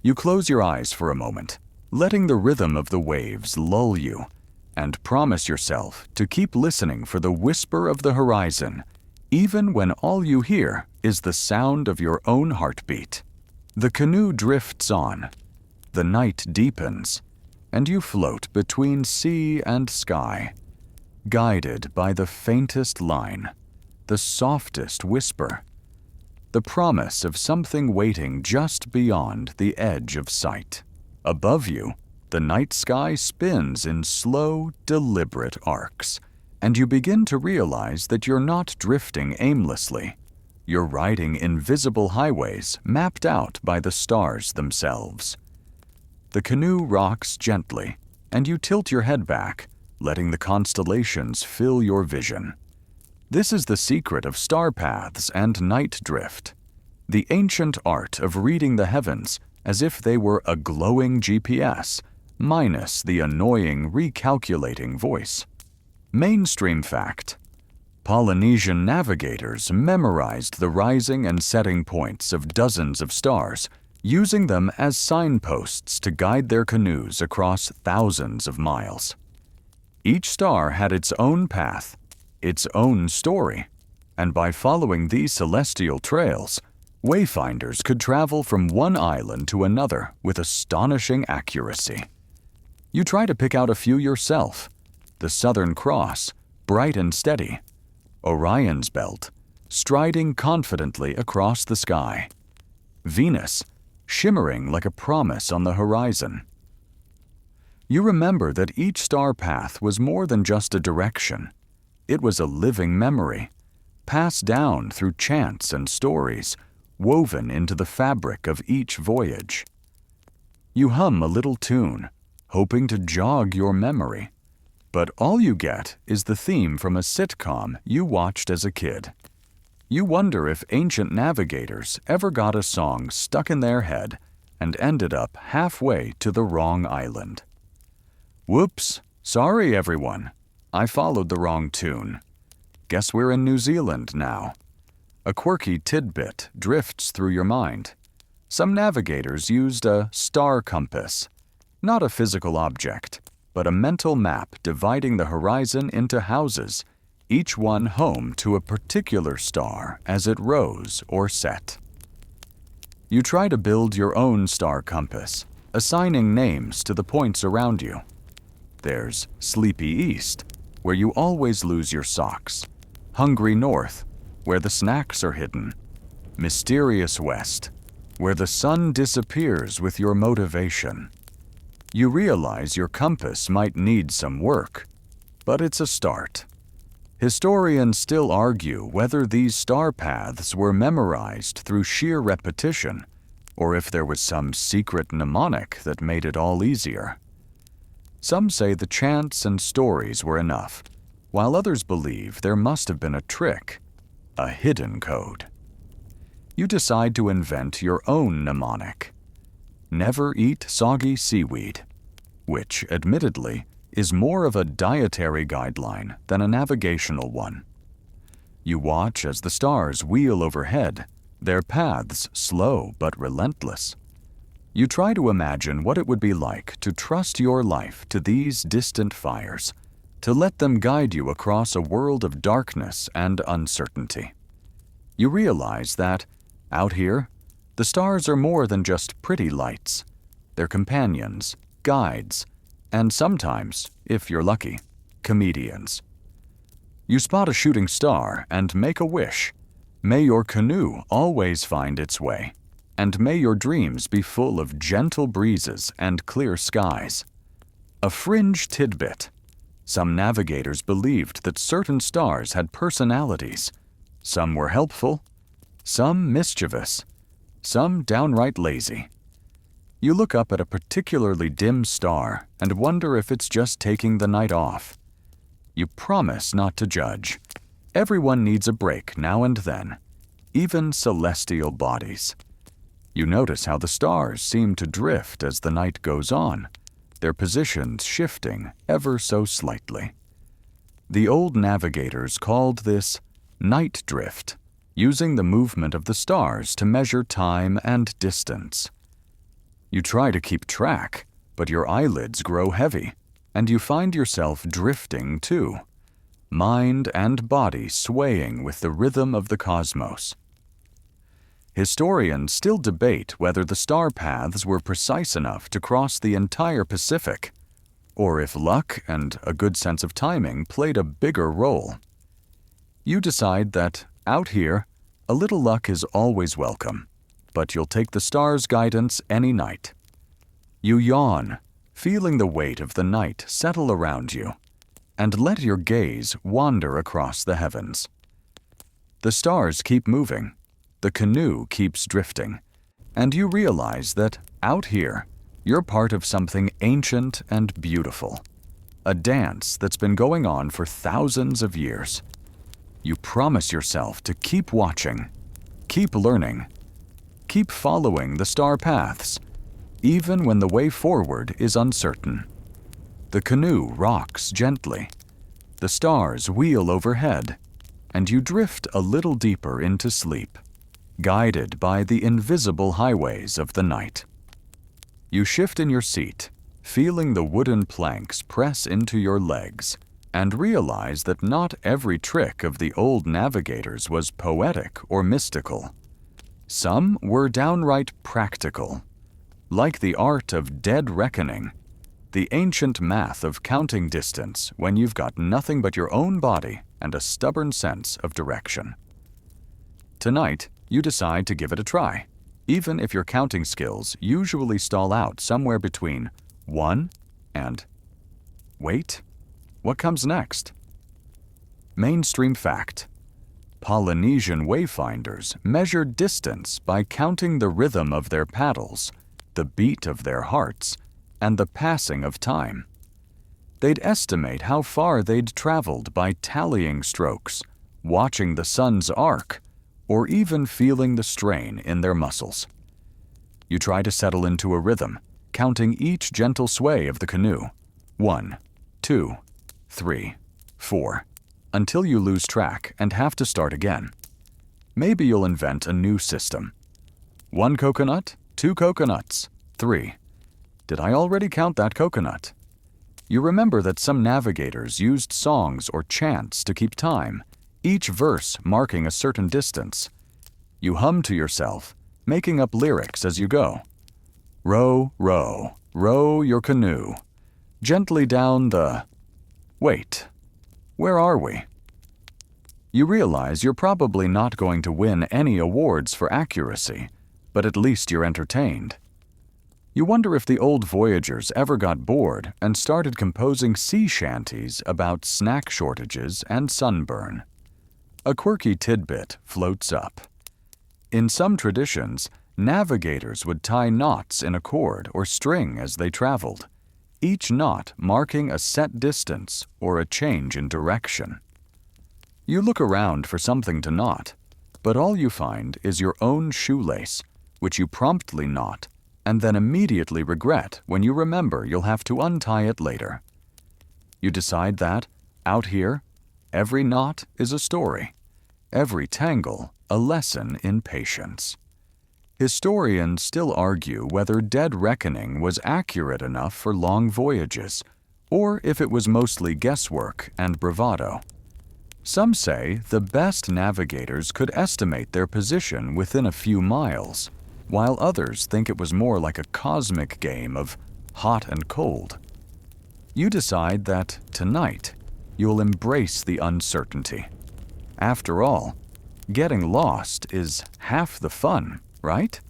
You close your eyes for a moment, letting the rhythm of the waves lull you, and promise yourself to keep listening for the whisper of the horizon, even when all you hear is the sound of your own heartbeat. The canoe drifts on, the night deepens, and you float between sea and sky, guided by the faintest line, the softest whisper, the promise of something waiting just beyond the edge of sight. Above you, the night sky spins in slow, deliberate arcs, and you begin to realize that you're not drifting aimlessly. You're riding invisible highways mapped out by the stars themselves. The canoe rocks gently, and you tilt your head back, letting the constellations fill your vision. This is the secret of star paths and night drift, the ancient art of reading the heavens as if they were a glowing GPS, minus the annoying recalculating voice. Mainstream fact: Polynesian navigators memorized the rising and setting points of dozens of stars, using them as signposts to guide their canoes across thousands of miles. Each star had its own path, its own story, and by following these celestial trails, wayfinders could travel from one island to another with astonishing accuracy. You try to pick out a few yourself: the Southern Cross, bright and steady; Orion's belt, striding confidently across the sky; Venus, shimmering like a promise on the horizon. You remember that each star path was more than just a direction. It was a living memory, passed down through chants and stories, woven into the fabric of each voyage. You hum a little tune, hoping to jog your memory, but all you get is the theme from a sitcom you watched as a kid. You wonder if ancient navigators ever got a song stuck in their head and ended up halfway to the wrong island. Whoops, sorry everyone, I followed the wrong tune. Guess we're in New Zealand now. A quirky tidbit drifts through your mind. Some navigators used a star compass, not a physical object, but a mental map dividing the horizon into houses, each one home to a particular star as it rose or set. You try to build your own star compass, assigning names to the points around you. There's Sleepy East, where you always lose your socks; Hungry North, where the snacks are hidden; Mysterious West, where the sun disappears with your motivation. You realize your compass might need some work, but it's a start. Historians still argue whether these star paths were memorized through sheer repetition, or if there was some secret mnemonic that made it all easier. Some say the chants and stories were enough, while others believe there must have been a trick, a hidden code. You decide to invent your own mnemonic. Never eat soggy seaweed, which, admittedly, is more of a dietary guideline than a navigational one. You watch as the stars wheel overhead, their paths slow but relentless. You try to imagine what it would be like to trust your life to these distant fires, to let them guide you across a world of darkness and uncertainty. You realize that, out here, the stars are more than just pretty lights. They're companions, guides, and sometimes, if you're lucky, comedians. You spot a shooting star and make a wish. May your canoe always find its way, and may your dreams be full of gentle breezes and clear skies. A fringe tidbit: some navigators believed that certain stars had personalities. Some were helpful, some mischievous, some downright lazy. You look up at a particularly dim star and wonder if it's just taking the night off. You promise not to judge. Everyone needs a break now and then, even celestial bodies. You notice how the stars seem to drift as the night goes on, their positions shifting ever so slightly. The old navigators called this night drift, using the movement of the stars to measure time and distance. You try to keep track, but your eyelids grow heavy, and you find yourself drifting too, mind and body swaying with the rhythm of the cosmos. Historians still debate whether the star paths were precise enough to cross the entire Pacific, or if luck and a good sense of timing played a bigger role. You decide that, out here, a little luck is always welcome, but you'll take the stars' guidance any night. You yawn, feeling the weight of the night settle around you, and let your gaze wander across the heavens. The stars keep moving, the canoe keeps drifting, and you realize that, out here, you're part of something ancient and beautiful, a dance that's been going on for thousands of years. You promise yourself to keep watching, keep learning, keep following the star paths, even when the way forward is uncertain. The canoe rocks gently. The stars wheel overhead, and you drift a little deeper into sleep, guided by the invisible highways of the night. You shift in your seat, feeling the wooden planks press into your legs, and realize that not every trick of the old navigators was poetic or mystical. Some were downright practical, like the art of dead reckoning, the ancient math of counting distance when you've got nothing but your own body and a stubborn sense of direction. Tonight, you decide to give it a try, even if your counting skills usually stall out somewhere between 1 and... Wait, what comes next? Mainstream fact: Polynesian wayfinders measured distance by counting the rhythm of their paddles, the beat of their hearts, and the passing of time. They'd estimate how far they'd traveled by tallying strokes, watching the sun's arc, or even feeling the strain in their muscles. You try to settle into a rhythm, counting each gentle sway of the canoe. 1, 2, 3, 4, until you lose track and have to start again. Maybe you'll invent a new system. 1 coconut, 2 coconuts, 3. Did I already count that coconut? You remember that some navigators used songs or chants to keep time, each verse marking a certain distance. You hum to yourself, making up lyrics as you go. Row, row, row your canoe, gently down the... Wait, where are we? You realize you're probably not going to win any awards for accuracy, but at least you're entertained. You wonder if the old voyagers ever got bored and started composing sea shanties about snack shortages and sunburn. A quirky tidbit floats up. In some traditions, navigators would tie knots in a cord or string as they traveled, each knot marking a set distance or a change in direction. You look around for something to knot, but all you find is your own shoelace, which you promptly knot, and then immediately regret when you remember you'll have to untie it later. You decide that, out here, every knot is a story, every tangle a lesson in patience. Historians still argue whether dead reckoning was accurate enough for long voyages, or if it was mostly guesswork and bravado. Some say the best navigators could estimate their position within a few miles, while others think it was more like a cosmic game of hot and cold. You decide that tonight you'll embrace the uncertainty. After all, getting lost is half the fun, right?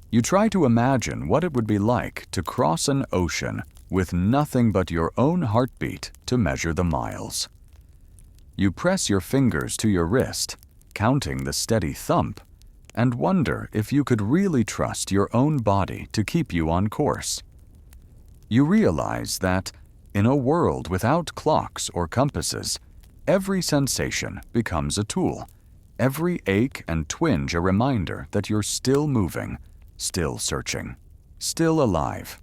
You try to imagine what it would be like to cross an ocean with nothing but your own heartbeat to measure the miles. You press your fingers to your wrist, counting the steady thump, and wonder if you could really trust your own body to keep you on course. You realize that, in a world without clocks or compasses, every sensation becomes a tool, every ache and twinge a reminder that you're still moving, still searching, still alive.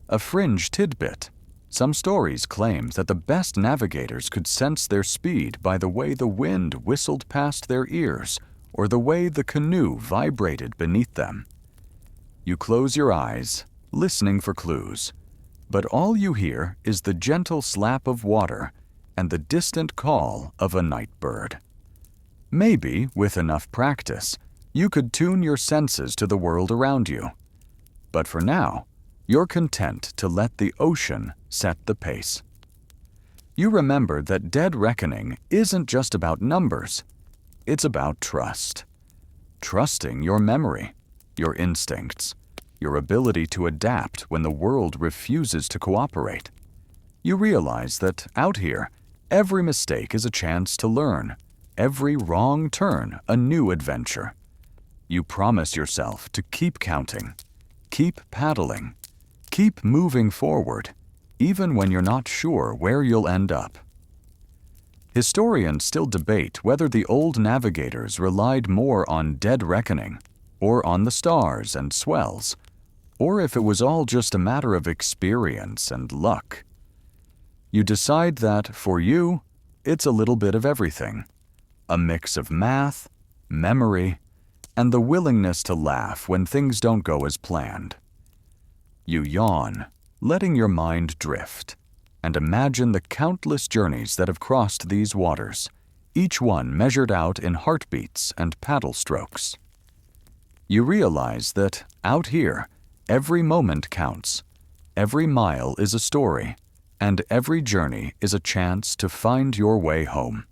A fringe tidbit: some stories claim that the best navigators could sense their speed by the way the wind whistled past their ears, or the way the canoe vibrated beneath them. You close your eyes, listening for clues, but all you hear is the gentle slap of water and the distant call of a night bird. Maybe, with enough practice, you could tune your senses to the world around you. But for now, you're content to let the ocean set the pace. You remember that dead reckoning isn't just about numbers. It's about trust. Trusting your memory, your instincts, your ability to adapt when the world refuses to cooperate. You realize that out here, every mistake is a chance to learn, every wrong turn a new adventure. You promise yourself to keep counting, keep paddling, keep moving forward, even when you're not sure where you'll end up. Historians still debate whether the old navigators relied more on dead reckoning or on the stars and swells, or if it was all just a matter of experience and luck. You decide that, for you, it's a little bit of everything. A mix of math, memory, and the willingness to laugh when things don't go as planned. You yawn, letting your mind drift, and imagine the countless journeys that have crossed these waters, each one measured out in heartbeats and paddle strokes. You realize that, out here, every moment counts, every mile is a story, and every journey is a chance to find your way home.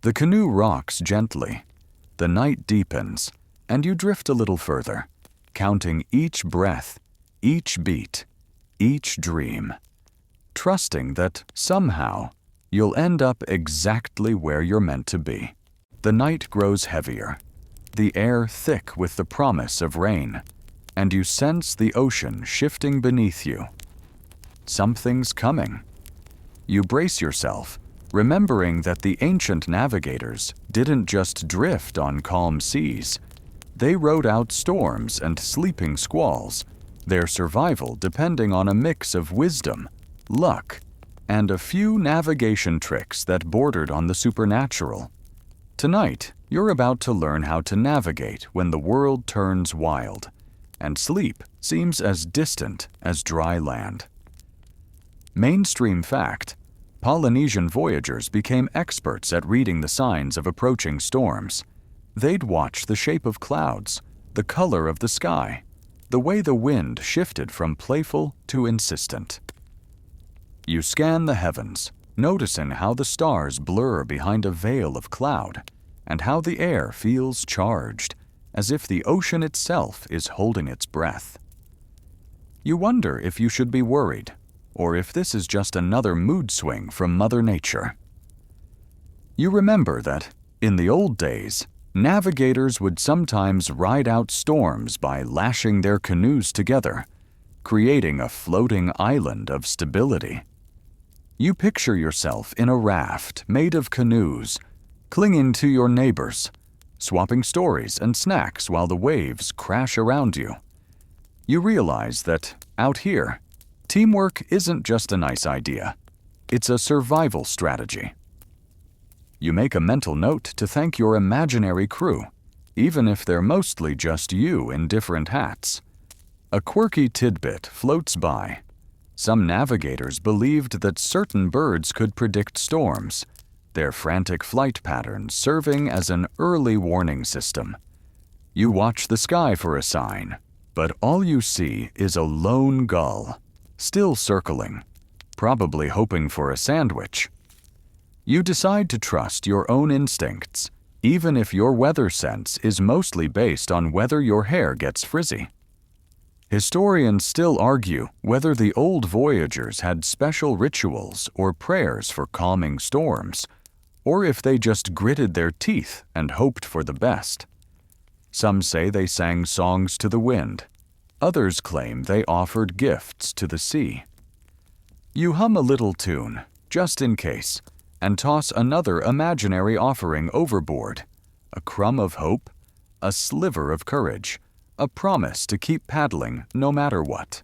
The canoe rocks gently, the night deepens, and you drift a little further, counting each breath, each beat, each dream, trusting that somehow you'll end up exactly where you're meant to be. The night grows heavier, the air thick with the promise of rain, and you sense the ocean shifting beneath you. Something's coming. You brace yourself, remembering that the ancient navigators didn't just drift on calm seas. They rode out storms and sleeping squalls, their survival depending on a mix of wisdom, luck, and a few navigation tricks that bordered on the supernatural. Tonight, you're about to learn how to navigate when the world turns wild, and sleep seems as distant as dry land. Mainstream fact: Polynesian voyagers became experts at reading the signs of approaching storms. They'd watch the shape of clouds, the color of the sky, the way the wind shifted from playful to insistent. You scan the heavens, noticing how the stars blur behind a veil of cloud, and how the air feels charged, as if the ocean itself is holding its breath. You wonder if you should be worried, or if this is just another mood swing from Mother Nature. You remember that, in the old days, navigators would sometimes ride out storms by lashing their canoes together, creating a floating island of stability. You picture yourself in a raft made of canoes, clinging to your neighbors, swapping stories and snacks while the waves crash around you. You realize that, out here, teamwork isn't just a nice idea. It's a survival strategy. You make a mental note to thank your imaginary crew, even if they're mostly just you in different hats. A quirky tidbit floats by. Some navigators believed that certain birds could predict storms, their frantic flight patterns serving as an early warning system. You watch the sky for a sign, but all you see is a lone gull, still circling, probably hoping for a sandwich. You decide to trust your own instincts, even if your weather sense is mostly based on whether your hair gets frizzy. Historians still argue whether the old voyagers had special rituals or prayers for calming storms, or if they just gritted their teeth and hoped for the best. Some say they sang songs to the wind. Others claim they offered gifts to the sea. You hum a little tune, just in case, and toss another imaginary offering overboard, a crumb of hope, a sliver of courage, a promise to keep paddling no matter what.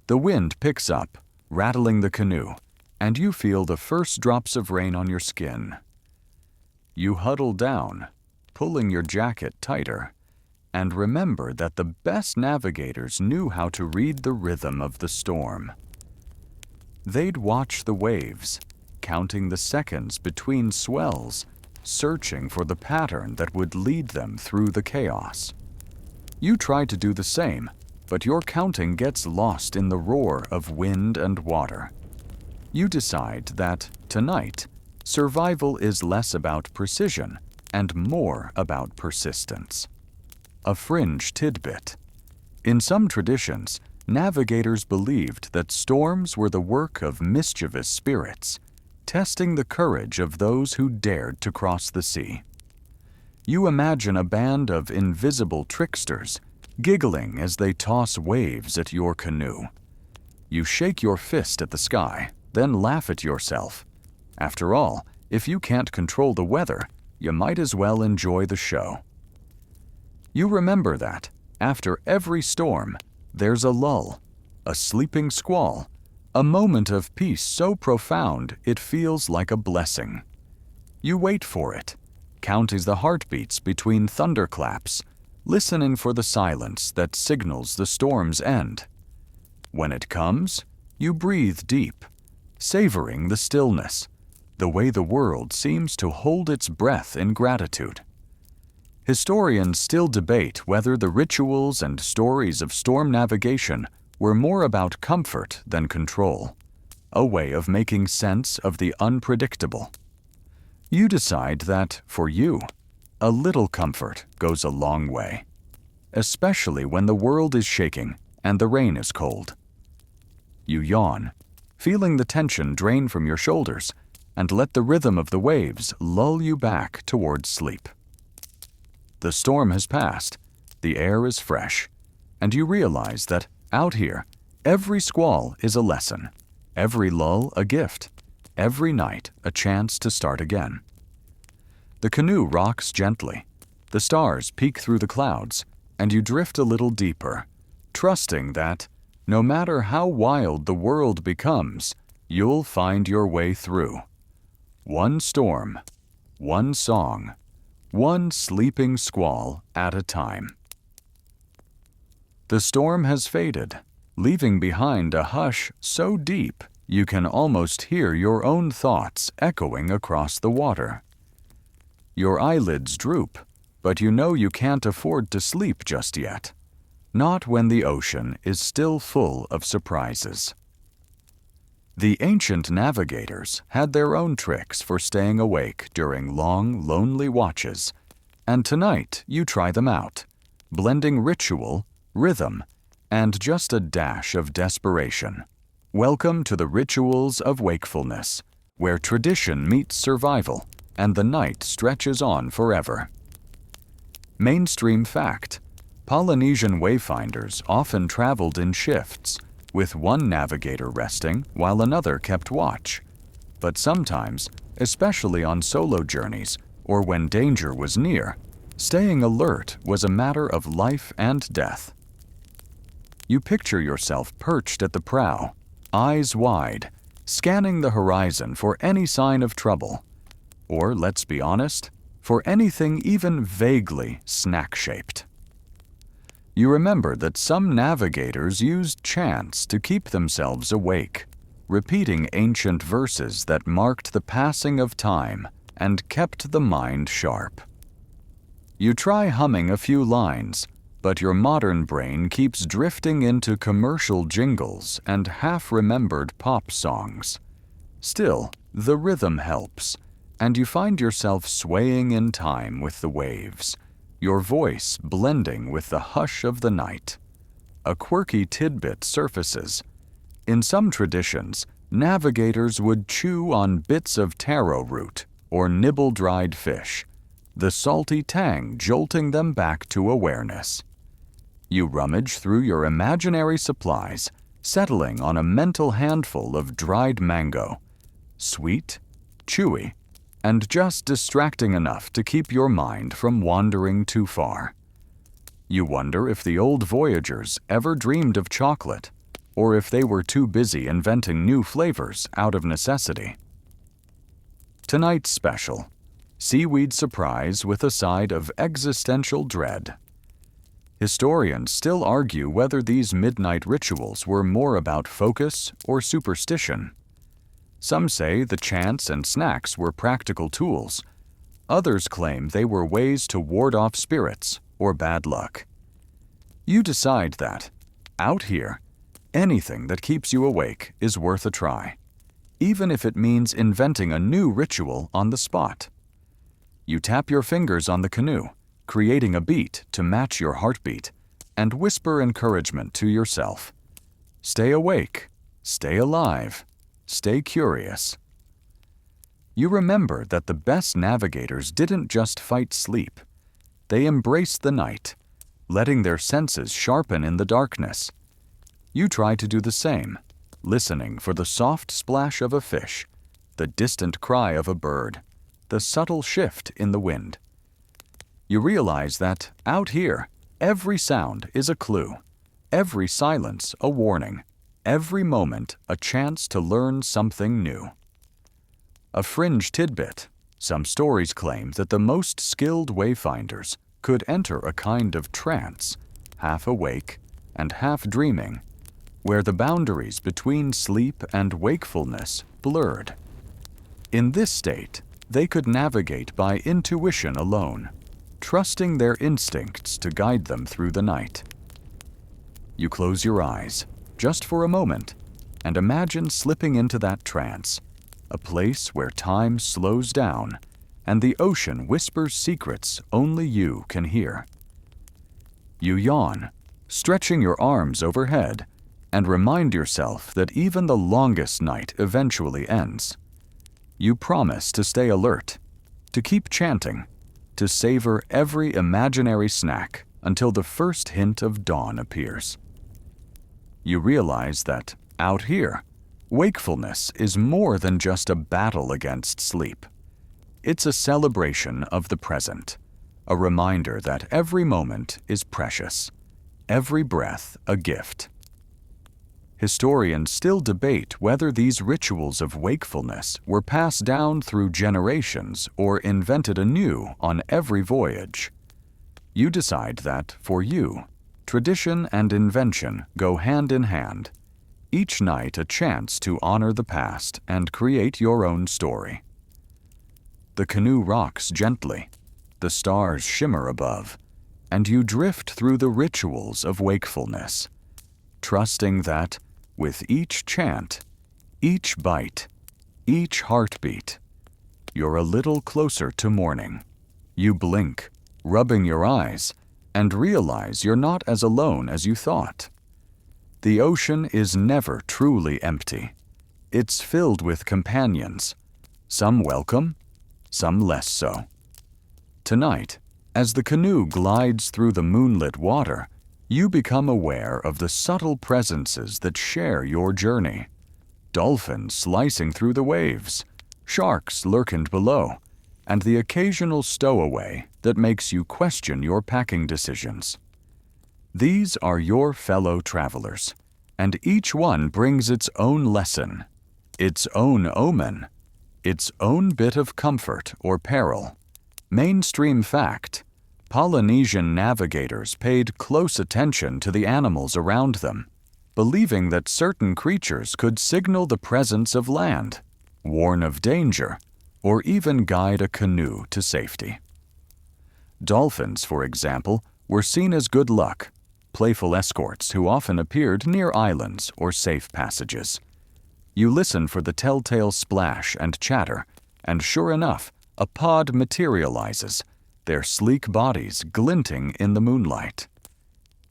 The wind picks up, rattling the canoe, and you feel the first drops of rain on your skin. You huddle down, pulling your jacket tighter, and remember that the best navigators knew how to read the rhythm of the storm. They'd watch the waves, counting the seconds between swells, searching for the pattern that would lead them through the chaos. You try to do the same, but your counting gets lost in the roar of wind and water. You decide that, tonight, survival is less about precision and more about persistence. A fringe tidbit. In some traditions, navigators believed that storms were the work of mischievous spirits, testing the courage of those who dared to cross the sea. You imagine a band of invisible tricksters, giggling as they toss waves at your canoe. You shake your fist at the sky, then laugh at yourself. After all, if you can't control the weather, you might as well enjoy the show. You remember that, after every storm, there's a lull, a sleeping squall, a moment of peace so profound it feels like a blessing. You wait for it, counting the heartbeats between thunderclaps, listening for the silence that signals the storm's end. When it comes, you breathe deep, savoring the stillness, the way the world seems to hold its breath in gratitude. Historians still debate whether the rituals and stories of storm navigation were more about comfort than control, a way of making sense of the unpredictable. You decide that, for you, a little comfort goes a long way, especially when the world is shaking and the rain is cold. You yawn, feeling the tension drain from your shoulders, and let the rhythm of the waves lull you back towards sleep. The storm has passed, the air is fresh, and you realize that out here, every squall is a lesson, every lull a gift, every night a chance to start again. The canoe rocks gently, the stars peek through the clouds, and you drift a little deeper, trusting that, no matter how wild the world becomes, you'll find your way through. One storm, one song, one sleeping squall at a time. The storm has faded, leaving behind a hush so deep you can almost hear your own thoughts echoing across the water. Your eyelids droop, but you know you can't afford to sleep just yet. Not when the ocean is still full of surprises. The ancient navigators had their own tricks for staying awake during long, lonely watches, and tonight you try them out, blending ritual, rhythm, and just a dash of desperation. Welcome to the rituals of wakefulness, where tradition meets survival and the night stretches on forever. Mainstream fact: Polynesian wayfinders often traveled in shifts, with one navigator resting while another kept watch. But sometimes, especially on solo journeys or when danger was near, staying alert was a matter of life and death. You picture yourself perched at the prow, eyes wide, scanning the horizon for any sign of trouble. Or, let's be honest, for anything even vaguely snack-shaped. You remember that some navigators used chants to keep themselves awake, repeating ancient verses that marked the passing of time and kept the mind sharp. You try humming a few lines, but your modern brain keeps drifting into commercial jingles and half-remembered pop songs. Still, the rhythm helps, and you find yourself swaying in time with the waves, your voice blending with the hush of the night. A quirky tidbit surfaces. In some traditions, navigators would chew on bits of taro root or nibble dried fish, the salty tang jolting them back to awareness. You rummage through your imaginary supplies, settling on a mental handful of dried mango, sweet, chewy, and just distracting enough to keep your mind from wandering too far. You wonder if the old voyagers ever dreamed of chocolate, or if they were too busy inventing new flavors out of necessity. Tonight's special: seaweed surprise with a side of existential dread. Historians still argue whether these midnight rituals were more about focus or superstition. Some say the chants and snacks were practical tools. Others claim they were ways to ward off spirits or bad luck. You decide that, out here, anything that keeps you awake is worth a try, even if it means inventing a new ritual on the spot. You tap your fingers on the canoe, creating a beat to match your heartbeat, and whisper encouragement to yourself. Stay awake, stay alive, stay curious. You remember that the best navigators didn't just fight sleep. They embraced the night, letting their senses sharpen in the darkness. You try to do the same, listening for the soft splash of a fish, the distant cry of a bird, the subtle shift in the wind. You realize that, out here, every sound is a clue, every silence a warning, every moment a chance to learn something new. A fringe tidbit: some stories claim that the most skilled wayfinders could enter a kind of trance, half awake and half dreaming, where the boundaries between sleep and wakefulness blurred. In this state, they could navigate by intuition alone, trusting their instincts to guide them through the night. You close your eyes, just for a moment, and imagine slipping into that trance, a place where time slows down and the ocean whispers secrets only you can hear. You yawn, stretching your arms overhead, and remind yourself that even the longest night eventually ends. You promise to stay alert, to keep chanting, to savor every imaginary snack until the first hint of dawn appears. You realize that, out here, wakefulness is more than just a battle against sleep. It's a celebration of the present, a reminder that every moment is precious, every breath a gift. Historians still debate whether these rituals of wakefulness were passed down through generations or invented anew on every voyage. You decide that, for you, tradition and invention go hand in hand, each night a chance to honor the past and create your own story. The canoe rocks gently, the stars shimmer above, and you drift through the rituals of wakefulness, trusting that, with each chant, each bite, each heartbeat, you're a little closer to morning. You blink, rubbing your eyes, and realize you're not as alone as you thought. The ocean is never truly empty. It's filled with companions, some welcome, some less so. Tonight, as the canoe glides through the moonlit water, you become aware of the subtle presences that share your journey. Dolphins slicing through the waves, sharks lurking below, and the occasional stowaway that makes you question your packing decisions. These are your fellow travelers, and each one brings its own lesson, its own omen, its own bit of comfort or peril. Mainstream fact: Polynesian navigators paid close attention to the animals around them, believing that certain creatures could signal the presence of land, warn of danger, or even guide a canoe to safety. Dolphins, for example, were seen as good luck, playful escorts who often appeared near islands or safe passages. You listen for the telltale splash and chatter, and sure enough, a pod materializes, their sleek bodies glinting in the moonlight.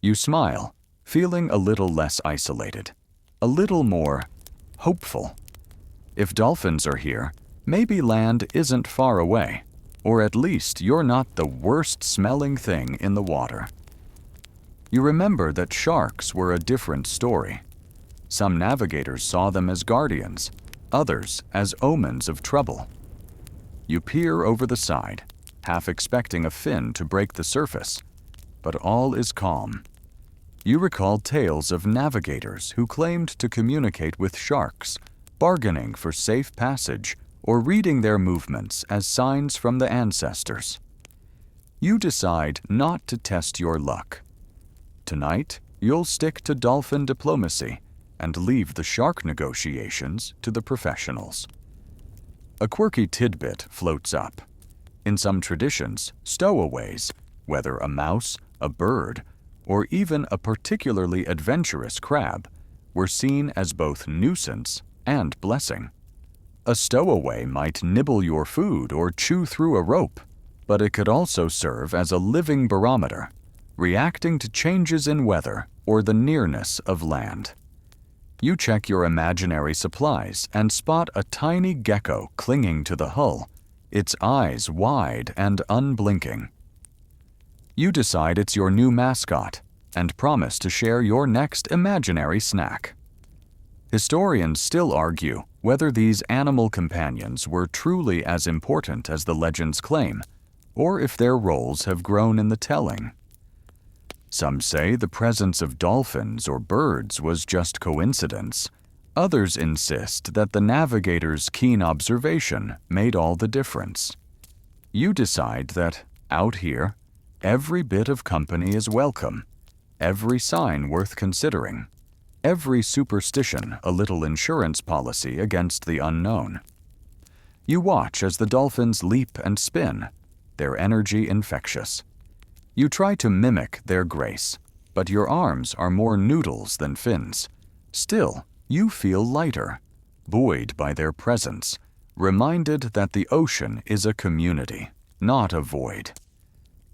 You smile, feeling a little less isolated, a little more hopeful. If dolphins are here, maybe land isn't far away, or at least you're not the worst-smelling thing in the water. You remember that sharks were a different story. Some navigators saw them as guardians, others as omens of trouble. You peer over the side, half expecting a fin to break the surface, but all is calm. You recall tales of navigators who claimed to communicate with sharks, bargaining for safe passage or reading their movements as signs from the ancestors. You decide not to test your luck. Tonight, you'll stick to dolphin diplomacy and leave the shark negotiations to the professionals. A quirky tidbit floats up. In some traditions, stowaways, whether a mouse, a bird, or even a particularly adventurous crab, were seen as both nuisance and blessing. A stowaway might nibble your food or chew through a rope, but it could also serve as a living barometer, reacting to changes in weather or the nearness of land. You check your imaginary supplies and spot a tiny gecko clinging to the hull, its eyes wide and unblinking. You decide it's your new mascot and promise to share your next imaginary snack. Historians still argue whether these animal companions were truly as important as the legends claim, or if their roles have grown in the telling. Some say the presence of dolphins or birds was just coincidence. Others insist that the navigator's keen observation made all the difference. You decide that, out here, every bit of company is welcome, every sign worth considering, every superstition a little insurance policy against the unknown. You watch as the dolphins leap and spin, their energy infectious. You try to mimic their grace, but your arms are more noodles than fins. Still, you feel lighter, buoyed by their presence, reminded that the ocean is a community, not a void.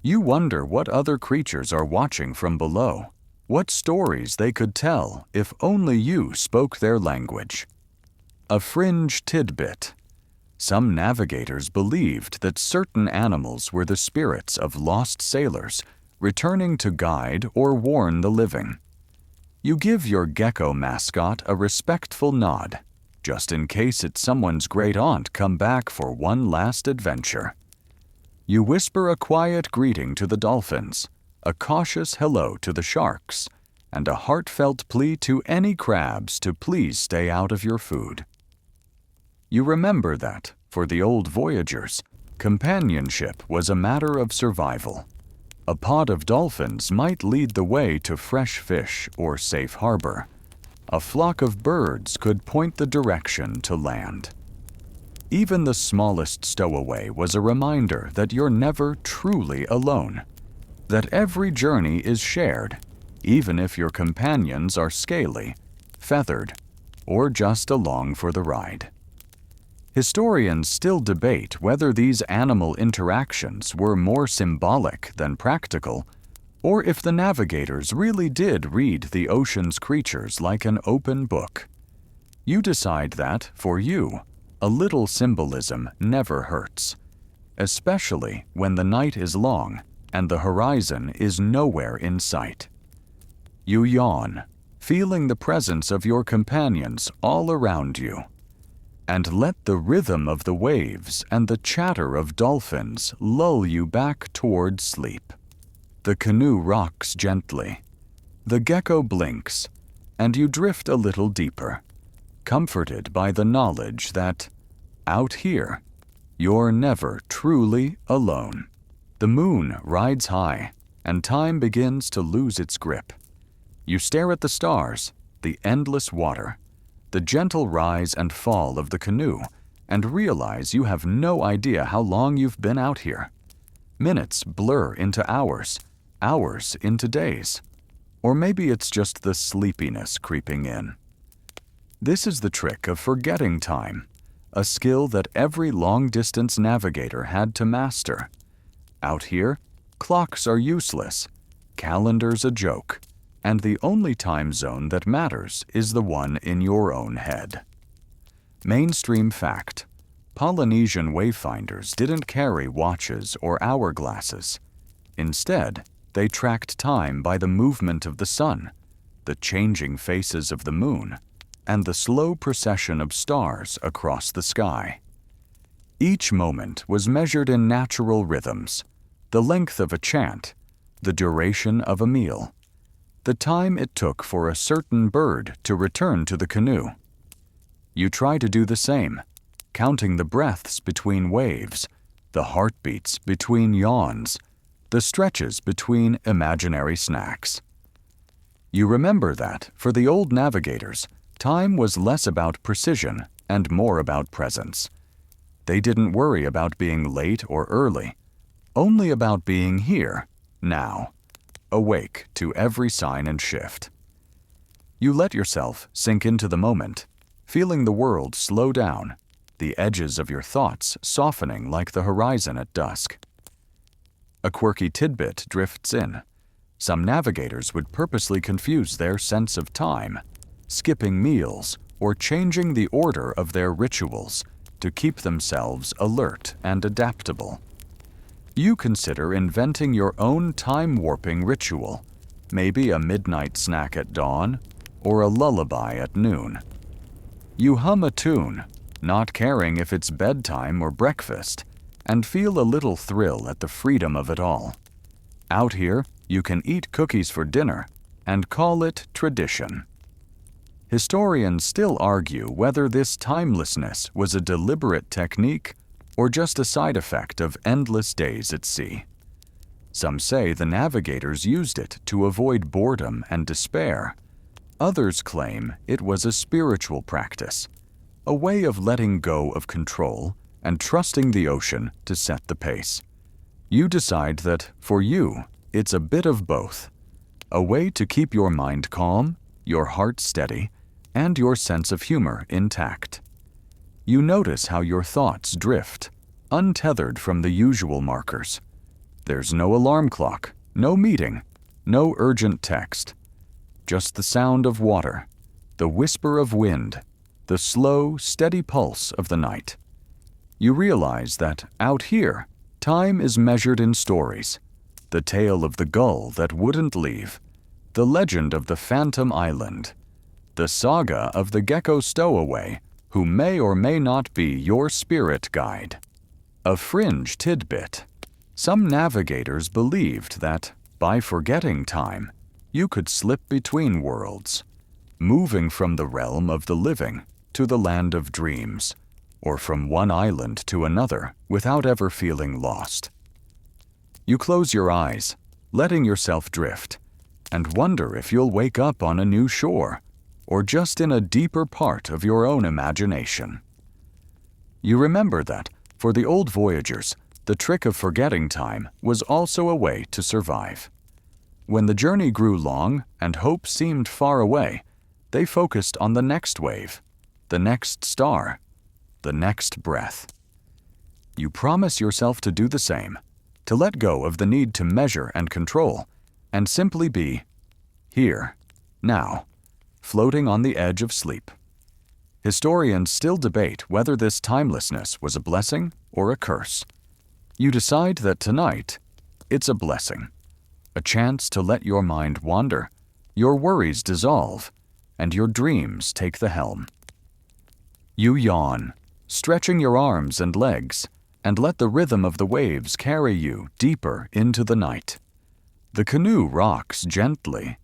You wonder what other creatures are watching from below, what stories they could tell if only you spoke their language. A fringe tidbit. Some navigators believed that certain animals were the spirits of lost sailors, returning to guide or warn the living. You give your gecko mascot a respectful nod, just in case it's someone's great aunt come back for one last adventure. You whisper a quiet greeting to the dolphins, a cautious hello to the sharks, and a heartfelt plea to any crabs to please stay out of your food. You remember that, for the old voyagers, companionship was a matter of survival. A pod of dolphins might lead the way to fresh fish or safe harbor. A flock of birds could point the direction to land. Even the smallest stowaway was a reminder that you're never truly alone, that every journey is shared, even if your companions are scaly, feathered, or just along for the ride. Historians still debate whether these animal interactions were more symbolic than practical, or if the navigators really did read the ocean's creatures like an open book. You decide that, for you, a little symbolism never hurts, especially when the night is long and the horizon is nowhere in sight. You yawn, feeling the presence of your companions all around you, and let the rhythm of the waves and the chatter of dolphins lull you back toward sleep. The canoe rocks gently. The gecko blinks, and you drift a little deeper, comforted by the knowledge that, out here, you're never truly alone. The moon rides high, and time begins to lose its grip. You stare at the stars, the endless water, the gentle rise and fall of the canoe, and realize you have no idea how long you've been out here. Minutes blur into hours, hours into days. Or maybe it's just the sleepiness creeping in. This is the trick of forgetting time, a skill that every long-distance navigator had to master. Out here, clocks are useless, calendars a joke, and the only time zone that matters is the one in your own head. Mainstream fact: Polynesian wayfinders didn't carry watches or hourglasses. Instead, they tracked time by the movement of the sun, the changing faces of the moon, and the slow procession of stars across the sky. Each moment was measured in natural rhythms: the length of a chant, the duration of a meal, the time it took for a certain bird to return to the canoe. You try to do the same, counting the breaths between waves, the heartbeats between yawns, the stretches between imaginary snacks. You remember that, for the old navigators, time was less about precision and more about presence. They didn't worry about being late or early, only about being here, now, awake to every sign and shift. You let yourself sink into the moment, feeling the world slow down, the edges of your thoughts softening like the horizon at dusk. A quirky tidbit drifts in. Some navigators would purposely confuse their sense of time, skipping meals or changing the order of their rituals to keep themselves alert and adaptable. You consider inventing your own time-warping ritual, maybe a midnight snack at dawn or a lullaby at noon. You hum a tune, not caring if it's bedtime or breakfast, and feel a little thrill at the freedom of it all. Out here, You can eat cookies for dinner and call it tradition. Historians still argue whether this timelessness was a deliberate technique or just a side effect of endless days at sea. Some say the navigators used it to avoid boredom and despair. Others claim it was a spiritual practice, a way of letting go of control and trusting the ocean to set the pace. You decide that, for you, it's a bit of both. A way to keep your mind calm, your heart steady, and your sense of humor intact. You notice how your thoughts drift, untethered from the usual markers. There's no alarm clock, no meeting, no urgent text. Just the sound of water, the whisper of wind, the slow, steady pulse of the night. You realize that, out here, time is measured in stories. The tale of the gull that wouldn't leave, the legend of the Phantom Island, the saga of the gecko stowaway who may or may not be your spirit guide. A fringe tidbit. Some navigators believed that, by forgetting time, you could slip between worlds, moving from the realm of the living to the land of dreams, or from one island to another without ever feeling lost. You close your eyes, letting yourself drift, and wonder if you'll wake up on a new shore, or just in a deeper part of your own imagination. You remember that, for the old voyagers, the trick of forgetting time was also a way to survive. When the journey grew long and hope seemed far away, they focused on the next wave, the next star, the next breath. You promise yourself to do the same, to let go of the need to measure and control, and simply be here, now, floating on the edge of sleep. Historians still debate whether this timelessness was a blessing or a curse. You decide that tonight, it's a blessing, a chance to let your mind wander, your worries dissolve, and your dreams take the helm. You yawn, stretching your arms and legs, and let the rhythm of the waves carry you deeper into the night. The canoe rocks gently.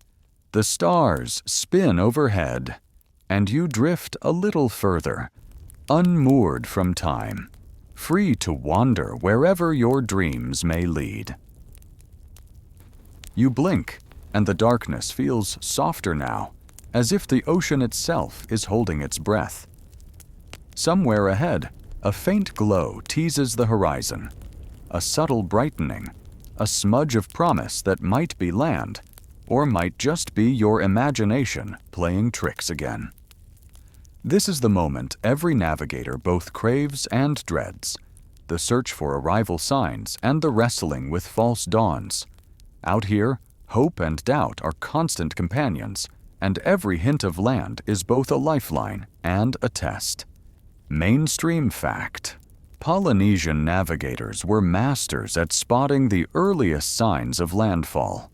The stars spin overhead, and you drift a little further, unmoored from time, free to wander wherever your dreams may lead. You blink, and the darkness feels softer now, as if the ocean itself is holding its breath. Somewhere ahead, a faint glow teases the horizon, a subtle brightening, a smudge of promise that might be land, or might just be your imagination playing tricks again. This is the moment every navigator both craves and dreads, the search for arrival signs and the wrestling with false dawns. Out here, hope and doubt are constant companions, and every hint of land is both a lifeline and a test. Mainstream fact: Polynesian navigators were masters at spotting the earliest signs of landfall.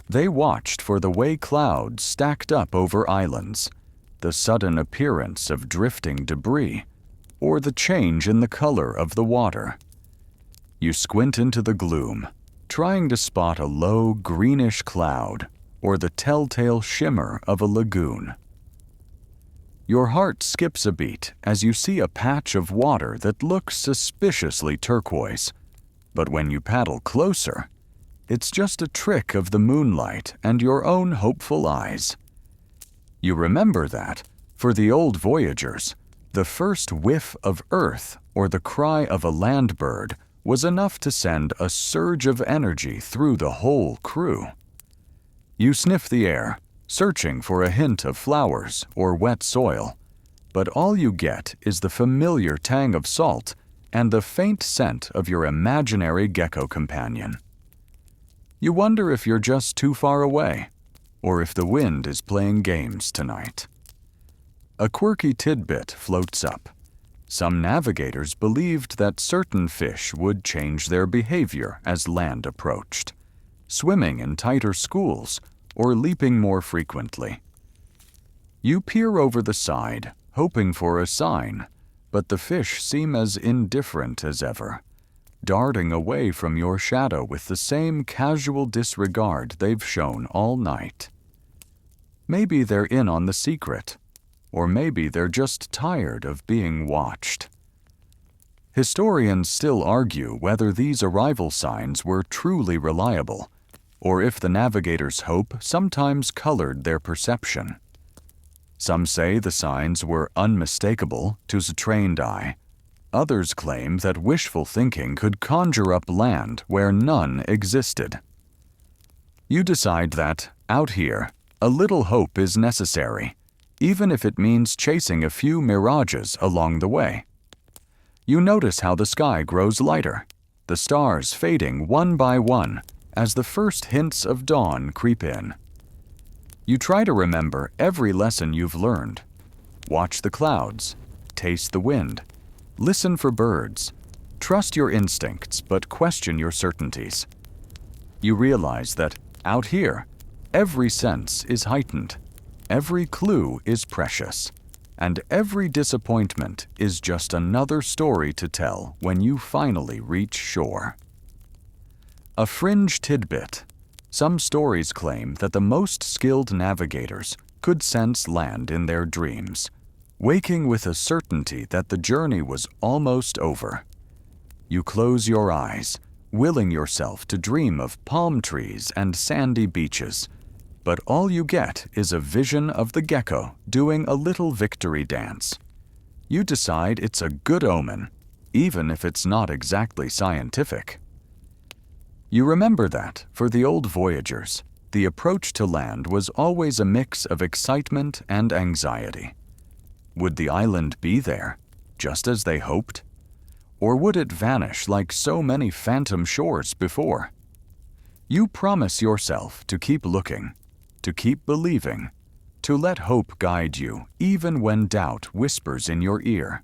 They watched for the way clouds stacked up over islands, the sudden appearance of drifting debris, or the change in the color of the water. You squint into the gloom, trying to spot a low greenish cloud or the telltale shimmer of a lagoon. Your heart skips a beat as you see a patch of water that looks suspiciously turquoise, but when you paddle closer, it's just a trick of the moonlight and your own hopeful eyes. You remember that, for the old voyagers, the first whiff of earth or the cry of a land bird was enough to send a surge of energy through the whole crew. You sniff the air, searching for a hint of flowers or wet soil, but all you get is the familiar tang of salt and the faint scent of your imaginary gecko companion. You wonder if you're just too far away, or if the wind is playing games tonight. A quirky tidbit floats up. Some navigators believed that certain fish would change their behavior as land approached, swimming in tighter schools or leaping more frequently. You peer over the side, hoping for a sign, but the fish seem as indifferent as ever, darting away from your shadow with the same casual disregard they've shown all night. Maybe they're in on the secret, or maybe they're just tired of being watched. Historians still argue whether these arrival signs were truly reliable, or if the navigators' hope sometimes colored their perception. Some say the signs were unmistakable to the trained eye. Others claim that wishful thinking could conjure up land where none existed. You decide that, out here, a little hope is necessary, even if it means chasing a few mirages along the way. You notice how the sky grows lighter, the stars fading one by one as the first hints of dawn creep in. You try to remember every lesson you've learned. Watch the clouds, taste the wind, listen for birds, trust your instincts but question your certainties. You realize that, out here, every sense is heightened, every clue is precious, and every disappointment is just another story to tell when you finally reach shore. A fringe tidbit. Some stories claim that the most skilled navigators could sense land in their dreams, waking with a certainty that the journey was almost over. You close your eyes, willing yourself to dream of palm trees and sandy beaches, but all you get is a vision of the gecko doing a little victory dance. You decide it's a good omen, even if it's not exactly scientific. You remember that, for the old voyagers, the approach to land was always a mix of excitement and anxiety. Would the island be there, just as they hoped? Or would it vanish like so many phantom shores before? You promise yourself to keep looking, to keep believing, to let hope guide you even when doubt whispers in your ear.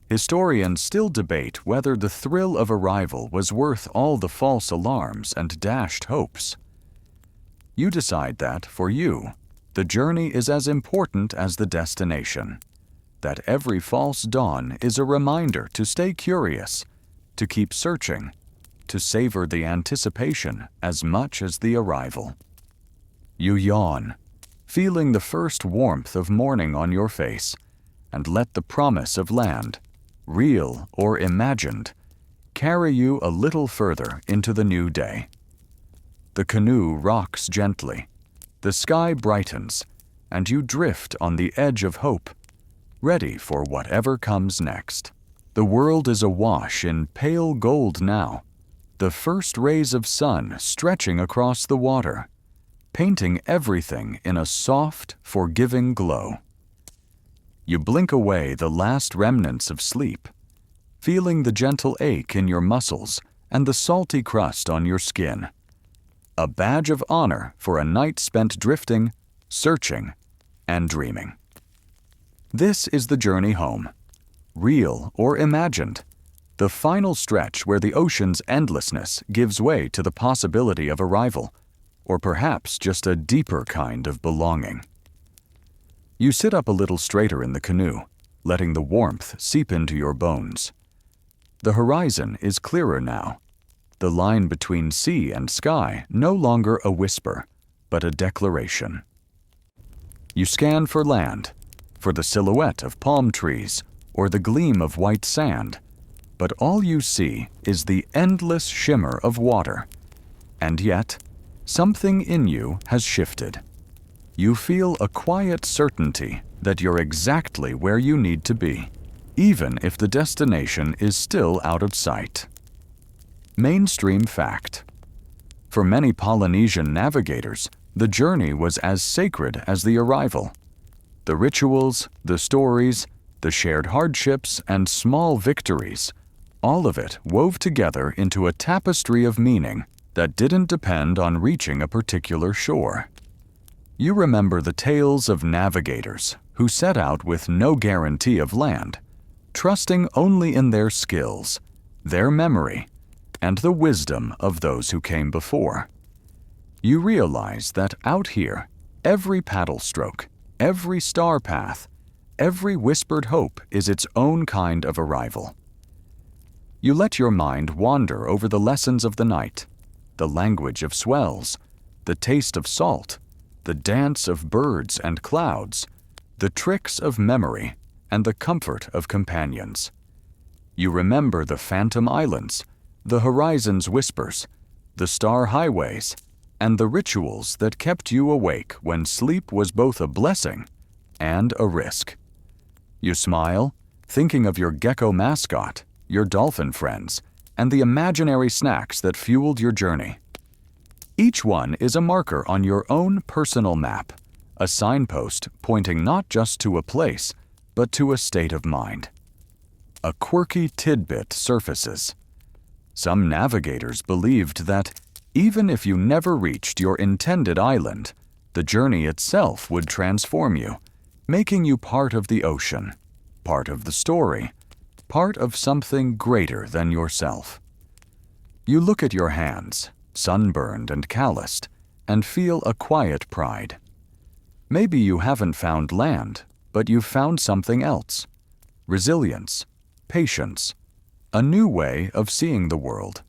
Historians still debate whether the thrill of arrival was worth all the false alarms and dashed hopes. You decide that, for you, the journey is as important as the destination, that every false dawn is a reminder to stay curious, to keep searching, to savor the anticipation as much as the arrival. You yawn, feeling the first warmth of morning on your face, and let the promise of land, real or imagined, carry you a little further into the new day. The canoe rocks gently, the sky brightens, and you drift on the edge of hope, ready for whatever comes next. The world is awash in pale gold now, the first rays of sun stretching across the water, painting everything in a soft, forgiving glow. You blink away the last remnants of sleep, feeling the gentle ache in your muscles and the salty crust on your skin. A badge of honor for a night spent drifting, searching, and dreaming. This is the journey home, real or imagined, the final stretch where the ocean's endlessness gives way to the possibility of arrival, or perhaps just a deeper kind of belonging. You sit up a little straighter in the canoe, letting the warmth seep into your bones. The horizon is clearer now, the line between sea and sky no longer a whisper, but a declaration. You scan for land, for the silhouette of palm trees or the gleam of white sand, but all you see is the endless shimmer of water. And yet, something in you has shifted. You feel a quiet certainty that you're exactly where you need to be, even if the destination is still out of sight. Mainstream fact. For many Polynesian navigators, the journey was as sacred as the arrival. The rituals, the stories, the shared hardships, and small victories, all of it wove together into a tapestry of meaning that didn't depend on reaching a particular shore. You remember the tales of navigators who set out with no guarantee of land, trusting only in their skills, their memory, and the wisdom of those who came before. You realize that out here, every paddle stroke, every star path, every whispered hope is its own kind of arrival. You let your mind wander over the lessons of the night, the language of swells, the taste of salt, the dance of birds and clouds, the tricks of memory, and the comfort of companions. You remember the phantom islands, the horizon's whispers, the star highways, and the rituals that kept you awake when sleep was both a blessing and a risk. You smile, thinking of your gecko mascot, your dolphin friends, and the imaginary snacks that fueled your journey. Each one is a marker on your own personal map, a signpost pointing not just to a place, but to a state of mind. A quirky tidbit surfaces. Some navigators believed that even if you never reached your intended island, the journey itself would transform you, making you part of the ocean, part of the story, part of something greater than yourself. You look at your hands, sunburned and calloused, and feel a quiet pride. Maybe you haven't found land, but you've found something else. Resilience, patience, a new way of seeing the world.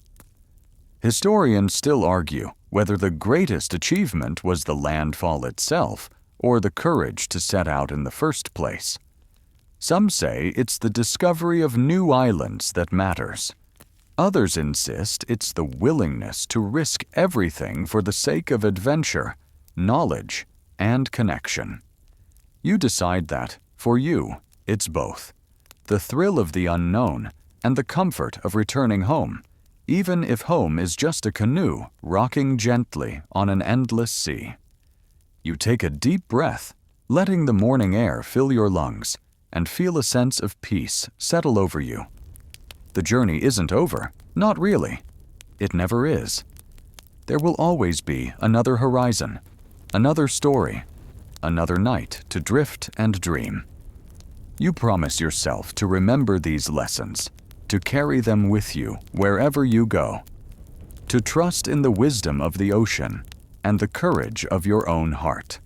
Historians still argue whether the greatest achievement was the landfall itself or the courage to set out in the first place. Some say it's the discovery of new islands that matters. Others insist it's the willingness to risk everything for the sake of adventure, knowledge, and connection. You decide that, for you, it's both. The thrill of the unknown and the comfort of returning home, even if home is just a canoe rocking gently on an endless sea. You take a deep breath, letting the morning air fill your lungs, and feel a sense of peace settle over you. The journey isn't over, not really. It never is. There will always be another horizon, another story, another night to drift and dream. You promise yourself to remember these lessons, to carry them with you wherever you go, to trust in the wisdom of the ocean and the courage of your own heart.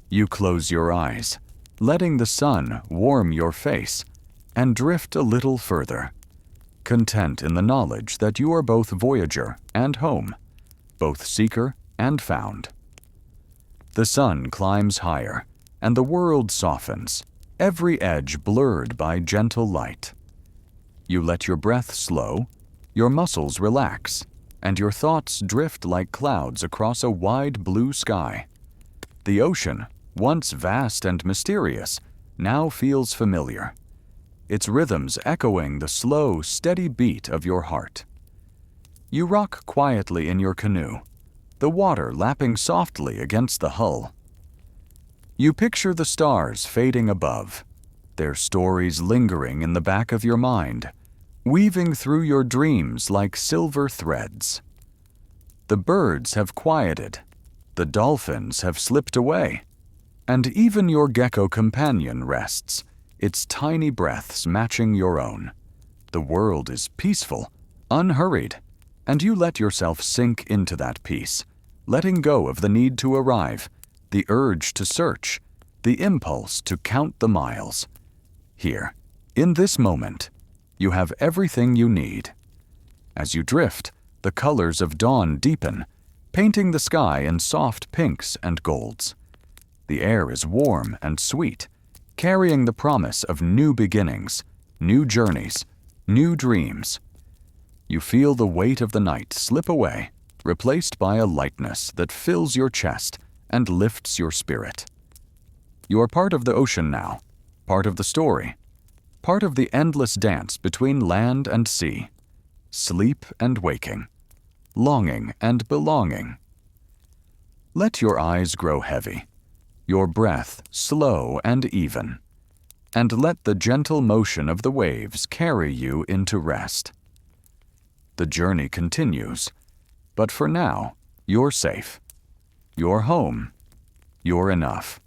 You close your eyes, letting the sun warm your face, and drift a little further, content in the knowledge that you are both voyager and home, both seeker and found. The sun climbs higher, and the world softens, every edge blurred by gentle light. You let your breath slow, your muscles relax, and your thoughts drift like clouds across a wide blue sky. The ocean, once vast and mysterious, now feels familiar, its rhythms echoing the slow, steady beat of your heart. You rock quietly in your canoe, the water lapping softly against the hull. You picture the stars fading above, their stories lingering in the back of your mind, weaving through your dreams like silver threads. The birds have quieted, the dolphins have slipped away, and even your gecko companion rests, its tiny breaths matching your own. The world is peaceful, unhurried, and you let yourself sink into that peace, letting go of the need to arrive, the urge to search, the impulse to count the miles. Here, in this moment, you have everything you need. As you drift, the colors of dawn deepen, painting the sky in soft pinks and golds. The air is warm and sweet, carrying the promise of new beginnings, new journeys, new dreams. You feel the weight of the night slip away, replaced by a lightness that fills your chest and lifts your spirit. You are part of the ocean now, part of the story, part of the endless dance between land and sea, sleep and waking, longing and belonging. Let your eyes grow heavy, your breath slow and even, and let the gentle motion of the waves carry you into rest. The journey continues, but for now, you're safe. You're home. You're enough.